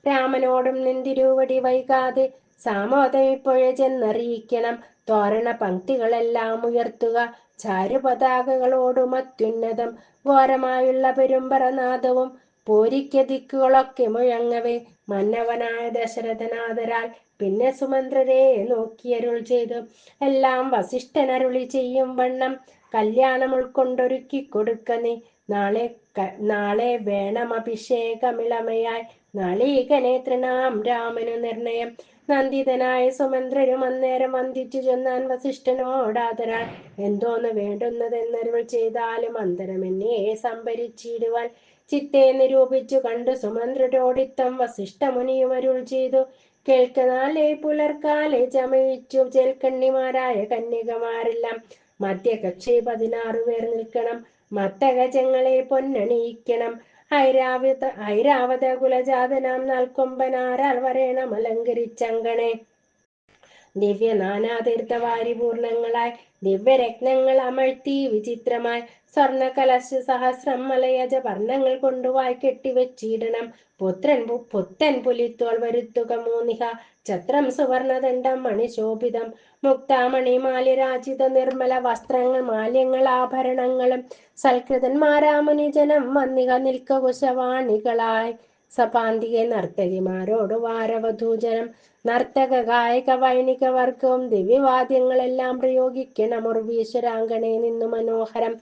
രാമനോടും നിന്തിരുവടി വൈകാതെ സാമോദം ഇപ്പോഴേ ചെന്നറിയിക്കണം. തോരണ പങ്ക്തികളെല്ലാം ഉയർത്തുക, ചാരുപതാകകളോടും അത്യുന്നതം ഘോരമായുള്ള പെരുമ്പറനാദവും പൂരിക്ക ദിക്കുകളൊക്കെ മുഴങ്ങവേ. മന്നവനായ ദശരഥനാദരാൽ പിന്നെ സുമന്ത്രരെ നോക്കിയരുൾ ചെയ്തു. എല്ലാം വസിഷ്ഠനരുളി ചെയ്യും വണ്ണം കല്യാണം ഉൾക്കൊണ്ടൊരുക്കി കൊടുക്ക നീ. നാളെ വേണം അഭിഷേകമിളമയായി, നാളീകനേത്രനാം രാമനു നിർണയം. നന്ദിതനായ സുമന്ത്രരും അന്നേരം വന്ദിച്ചു ചൊന്നാൻ വസിഷ്ഠനോടാദരാൽ. എന്തോന്ന് വേണ്ടുന്നതെന്നരുൾ ചെയ്താലും അന്തരമെന്നെ സംഭരിച്ചിടുവാൻ ചിത്തെ നിരൂപിച്ചു കണ്ടു സുമന്ത്രരോടിത്തം വസിഷ്ഠമുനിയും അരുൾ ചെയ്തു. കേൾക്കനാലേ പുലർക്കാലെ ചമയിച്ചു ചേൽക്കണ്ണിമാരായ കന്യകമാരെല്ലാം മധ്യകക്ഷി 16 പേർ നിൽക്കണം. മത്തഗജങ്ങളെ പൊന്നണിയിക്കണം. ഐരാവത കുലജാതനാം നാൽക്കൊമ്പനാരാൽ വരേണം അലങ്കരിച്ചങ്കണേ. ദിവ്യ നാനാതീർത്ഥവാരിപൂർണങ്ങളായി ദിവ്യരത്നങ്ങൾ അമഴ്ത്തി വിചിത്രമായി സ്വർണ്ണ കലശ സഹസ്രം മലയജ വർണ്ണങ്ങൾ കൊണ്ടുവായി കെട്ടിവെച്ചിടണം. പുത്തൻ പുലിത്തോൾ വരുത്തുക മൂന്നിഹ, ഛത്രം സുവർണദണ്ഡം മണിശോഭിതം മുക്താമണി മാല്യരാജിത നിർമ്മല വസ്ത്രങ്ങൾ മാല്യങ്ങൾ ആഭരണങ്ങളും സൽകൃതന്മാരാമുനിജനം വന്നിക നിൽക്ക കുശവാണികളായി. സപാന്തികെ നർത്തകിമാരോട് വാരവധൂജനം നർത്തക ഗായക വൈണിക വർഗവും ദിവ്യവാദ്യങ്ങളെല്ലാം പ്രയോഗിക്കണം. ഉർവീശ്വരാങ്കണേ നിന്നു മനോഹരം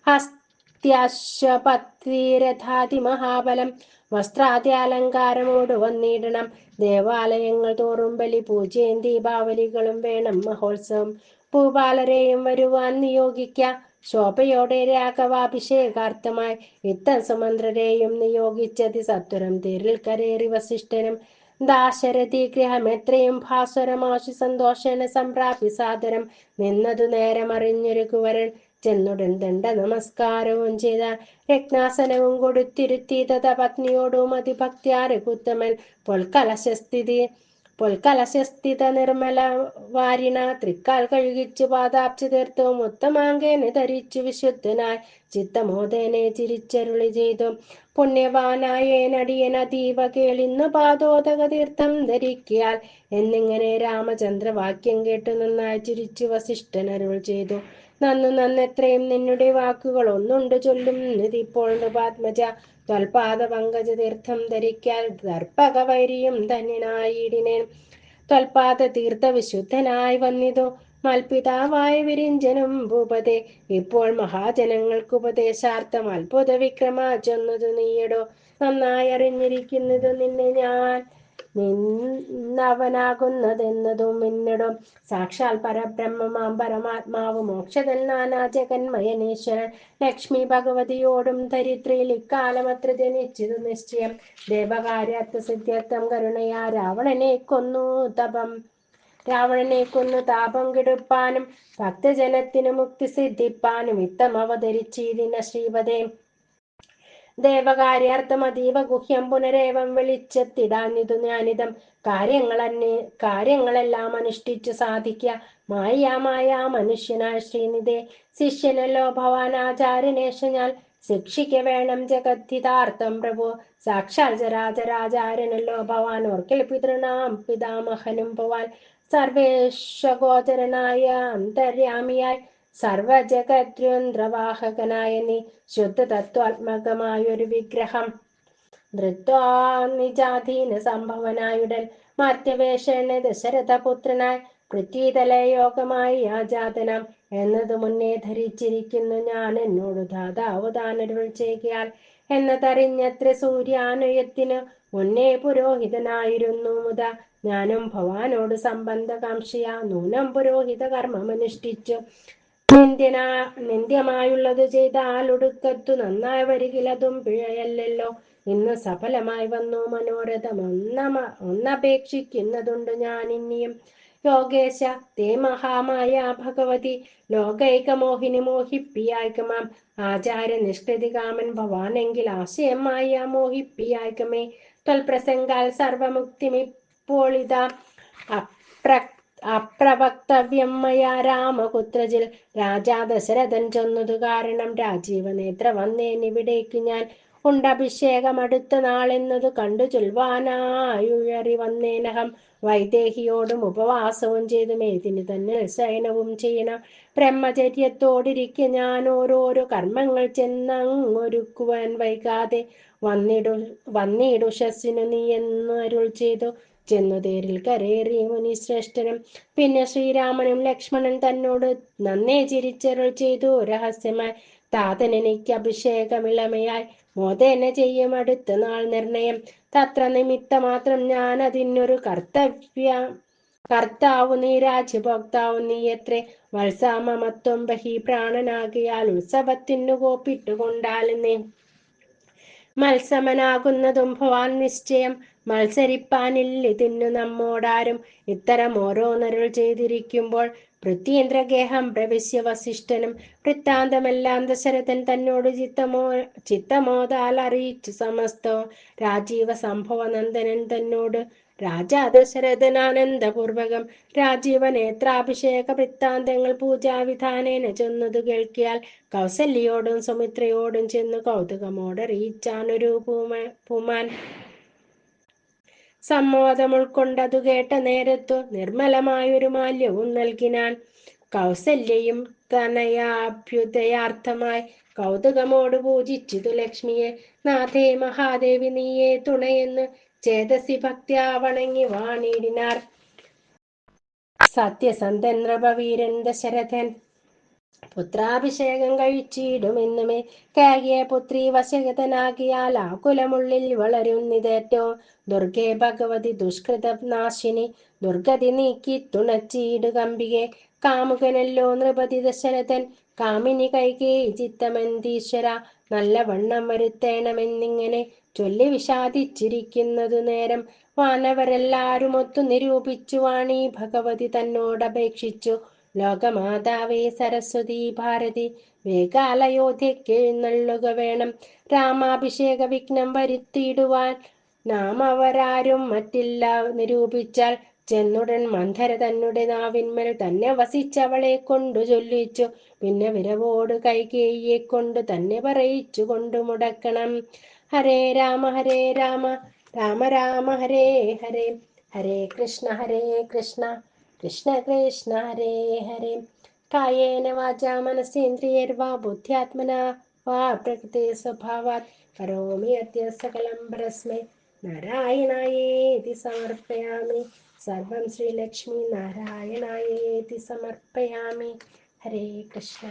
ഹസ്ത്യാശ്വപത്രീരഥാതി മഹാബലം വസ്ത്രാദി അലങ്കാരമോട് വന്നിടണം. ദേവാലയങ്ങൾ തോറും ബലി പൂജയും ദീപാവലികളും വേണം മഹോത്സവം. ഭൂപാലരെയും വരുവാൻ നിയോഗിക്ക ശോഭയോടെ രാഘവാഭിഷേകാർത്ഥമായി. ഇത്തം സുമന്ത്രരെയും നിയോഗിച്ചതി സത്വരം തേരിൽ കരേറി വസിഷ്ഠനും ദാശരഥി ഗൃഹം എത്രയും ഭാസുരമാശു സന്തോഷേന സംപ്രാപ്യ സാദരം നിന്നതു നേരമറിഞ്ഞൊരു കുവരൻ ചെന്നുടൻ ദണ്ഡ നമസ്കാരവും ചെയ്ത രത്നാസനവും കൊടുത്തിരുത്തി തഥ പത്നിയോടും അതിഭക്തിയാരകുത്തമൻ പൊൽക്കലശസ്ഥിത നിർമ്മല വാരിണ തൃക്കാൽ കഴുകിച്ചു പാദാബ്ജ തീർത്ഥവും ഉത്തമാങ്കേനെ ധരിച്ചു വിശുദ്ധനായി ചിത്തമോദേനെ ചിരിച്ചരുളി ചെയ്തു പുണ്യവാനായേനടിയൻ അതീവ കേളിന്നു പാദോദക തീർത്ഥം ധരിക്കിയാൽ എന്നിങ്ങനെ രാമചന്ദ്രവാക്യം കേട്ടു നന്നായി ചിരിച്ചു വസിഷ്ഠൻ അരുൾ ചെയ്തു. നന്നെത്രയും നിന്നുടെ വാക്കുകൾ ഒന്നുണ്ട് ചൊല്ലുന്നതിപ്പോൾ നൃപാത്മജ. ത്വൽപാദ പങ്കജ തീർത്ഥം ധരിക്കാൽ ദർപ്പക വൈരിയും ധന്യനായിടിനേൻ. ത്വൽപാദ തീർത്ഥ വിശുദ്ധനായി വന്നിതു മൽപിതാവായ വിരിഞ്ചനും ഭൂപതേ. ഇപ്പോൾ മഹാജനങ്ങൾക്ക് ഉപദേശാർത്ഥം അത്ഭുത വിക്രമ ചൊന്നതു നീയടോ. നന്നായി അറിഞ്ഞിരിക്കുന്നതു നിന്നെ ഞാൻ നിന്നവനാകുന്നതെന്നതും മിന്നടും. സാക്ഷാൽ പരബ്രഹ്മമാം പരമാത്മാവ് മോക്ഷതൻ നാനാ ജഗന്മയനീശ്വരൻ ലക്ഷ്മി ഭഗവതിയോടും ധരിത്രിയിൽ ഇക്കാലമത്ര ജനിച്ചതു നിശ്ചയം. ദേവകാര്യാർത്ഥ സിദ്ധ്യർത്ഥം കരുണയാ രാവണനെ കൊന്നു താപം കെടുപ്പാനും ഭക്തജനത്തിനു മുക്തി സിദ്ധിപ്പാനും ഇത്തം അവതരിച്ചിരുന്ന ശ്രീപദേ. ദേവകാര്യാർത്ഥം അതീവ ഗുഹ്യം പുനരേവം വെളിച്ചത്തിടാഞ്ഞിതു ഞാനിതം. കാര്യങ്ങളെല്ലാം അനുഷ്ഠിച്ചു സാധിക്കുക മായ മനുഷ്യനായ ശ്രീനിധേ. ശിഷ്യനല്ലോ ഭവാൻ ആചാര്യനേഷ ഞാൻ ശിക്ഷിക്ക വേണം ജഗദ്ധിതാർത്ഥം പ്രഭു. സാക്ഷാൽ ചരാചരാചാര്യനല്ലോ ഭവാൻ ഓർക്കിൽ പിതൃണാം പിതാമഹനും ഭവാൻ. സർവേശ്വഗോചരനായ അന്തര്യാമിയായി സർവജഗദ്രവാഹകനായ നീ ശുദ്ധ തത്വാത്മകമായൊരു വിഗ്രഹം ധൃത്വാ നിജാധീന സംഭവനായുടൻ മാർത്യവേഷണ ദശരഥപുത്രനായി പൃഥ്വീതലയോഗമായി ആജാതനം എന്നത് മുന്നേ ധരിച്ചിരിക്കുന്നു ഞാൻ. എന്നോട് ദാതാവ് താനരുൾ ചെയ്യുകയാൽ എന്നതറിഞ്ഞത്ര സൂര്യാനുയത്തിനു മുന്നേ പുരോഹിതനായിരുന്നു മുത. ഞാനും ഭവാനോട് സംബന്ധകാംക്ഷയ നൂനം പുരോഹിത കർമ്മമനുഷ്ഠിച്ചു. നിന്ദ്യമായുള്ളത് ചെയ്താൽ ഒടുക്കത്തു നന്നായി വരികിലതും പിഴയല്ലോ. ഇന്ന് സഫലമായി വന്നു മനോരഥം ഒന്നപേക്ഷിക്കുന്നതുണ്ട് ഞാൻ ഇനിയും. യോഗേശ തേ മഹാമായ ഭഗവതി ലോകൈകമോഹിനി മോഹിപ്പിയായിക്കമാം. ആചാര്യ നിഷ്കൃതി കാമൻ ഭവാനെങ്കിൽ ആശയമായ മോഹിപ്പിയായിക്കമേ. ത്വൽപ്രസംഗാൽ സർവമുക്തിമിപ്പോളിതാ അപ്രവക്തവ്യം മയാ രാമപുത്രജിൽ. രാജാ ദശരഥൻ ചൊന്നതു കാരണം രാജീവനേത്ര വന്നേനിവിടേക്കു ഞാൻ. ഉണ്ടഭിഷേകം അടുത്ത നാളെന്നതു കണ്ടു ചൊൽവാനായുഴറി വന്നേനഹം. വൈദേഹിയോടും ഉപവാസവും ചെയ്തു മേദിനി തന്നെ ശയനവും ചെയ്യണം. ബ്രഹ്മചര്യത്തോടിരിക്കെ ഞാൻ ഓരോരോ കർമ്മങ്ങൾ ചെന്നങ്ങൊരുക്കുവാൻ വൈകാതെ വന്നിടുഷസ്സിനു നീ എന്ന് അരുൾ ചെയ്തു. ചെന്നു തേരിൽ കരേറി മുനിശ്രേഷ്ഠനും പിന്നെ ശ്രീരാമനും ലക്ഷ്മണൻ തന്നോട് നന്നേ ചിരിച്ചരുൾ ചെയ്തു രഹസ്യമായി. താതൻ എനിക്ക് അഭിഷേകമിളമയായി മോദേന ചെയ്യും അടുത്ത നാൾ നിർണയം. തത്ര നിമിത്തമാത്രം ഞാൻ അതിനൊരു കർത്താവു നീ രാജ്യഭോക്താവു നീ എത്രേ. വത്സാമമത്വം ബഹി പ്രാണനാകിയാൽ ഉത്സവത്തിനു കോപ്പിട്ടുകൊണ്ടാലെന്നേ. മത്സമനാകുന്നതും ഭവാൻ നിശ്ചയം മത്സരിപ്പാനില്ലിതിന്നു നമ്മോടാരും. ഇത്തരം ഓരോന്നരുൾ ചെയ്തിരിക്കുമ്പോൾ പൃഥ്വീന്ദ്രഗേഹം പ്രവിശ്യ വസിഷ്ഠനും വൃത്താന്തമെല്ലാം ദശരഥൻ തന്നോട് ചിത്തമോദാൽ അറിയിച്ചു സമസ്തവും. രാജീവ സംഭവ നന്ദനൻ തന്നോട് രാജാ ദശരഥൻ ആനന്ദപൂർവകം രാജീവ നേത്രാഭിഷേക വൃത്താന്തങ്ങൾ പൂജാവിധാനേന ചൊന്നതു കേൾക്കിയാൽ കൗസല്യോടും സുമിത്രയോടും ചെന്നു കൗതുകമോടറിയിച്ചാനൊരു പൂമാൻ. സമ്മോദം ഉൾക്കൊണ്ടതു കേട്ട നേരത്തു നിർമ്മലമായൊരു മാല്യവും നൽകിനാൻ. കൗസല്യയും തനയാഭ്യുദയാർത്ഥമായി കൗതുകമോട് പൂജിച്ചിതു ലക്ഷ്മിയെ. നാഥേ മഹാദേവി നീയേ തുണയെന്ന് ചേതസി ഭക്ത്യാ വണങ്ങി വാണിടിനാർ. സത്യസന്ധൻ നൃപവീരൻ ദശരഥൻ പുത്രാഭിഷേകം കഴിച്ചിടുമെന്നുമേ. കേകിയ പുത്രി വശഗതനാകിയാൽ ആകുലമുള്ളിൽ വളരുന്നിതേറ്റവും. ദുർഗേ ഭഗവതി ദുഷ്കൃത നാശിനി ദുർഗതി നീക്കി തുണച്ചിടുകമ്പികെ. കാമുകനല്ലോ നൃപതി ദശരഥൻ കാമിനി കൈകേയി ചിത്തമന്തീശ്വര. നല്ല വണ്ണം വരുത്തേണമെന്നിങ്ങനെ ചൊല്ലി വിഷാദിച്ചിരിക്കുന്നതു നേരം വാനവരെല്ലാരും ഒത്തു നിരൂപിച്ചു. വാണി ഭഗവതി തന്നോടപേക്ഷിച്ചു, ലോകമാതാവേ സരസ്വതി ഭാരതി, വേഗാലയോധ്യയ്ക്ക് എഴുന്നള്ളുക വേണം. രാമാഭിഷേക വിഘ്നം വരുത്തിയിടുവാൻ നാം അവരാരും മറ്റില്ല നിരൂപിച്ചാൽ. ചെന്നുടൻ മന്ധര തന്നെ നാവിന്മേൽ തന്നെ വസിച്ചവളെ കൊണ്ടു ചൊല്ലിച്ചു. പിന്നെ വിരവോട് കൈകേയിയെ കൊണ്ട് തന്നെ പറയിച്ചു കൊണ്ടു മുടക്കണം. ഹരേ രാമ രാമ രാമ ഹരേ ഹരേ, ഹരേ കൃഷ്ണ കൃഷ്ണ കൃഷ്ണ ഹരേ ഹരേ. കായേന വാചാ മനസേന്ദ്രിയർവാ ബുദ്ധ്യാത്മനാ വാ പ്രകൃതി സ്വഭാവാത് കരോമി യദ്യ സകലം പരസ്മൈ നാരായണായേതി സമർപ്പയാമി. സർവം ശ്രീലക്ഷ്മി നാരായണായേതി സമർപ്പയാമി. ഹരേ കൃഷ്ണ.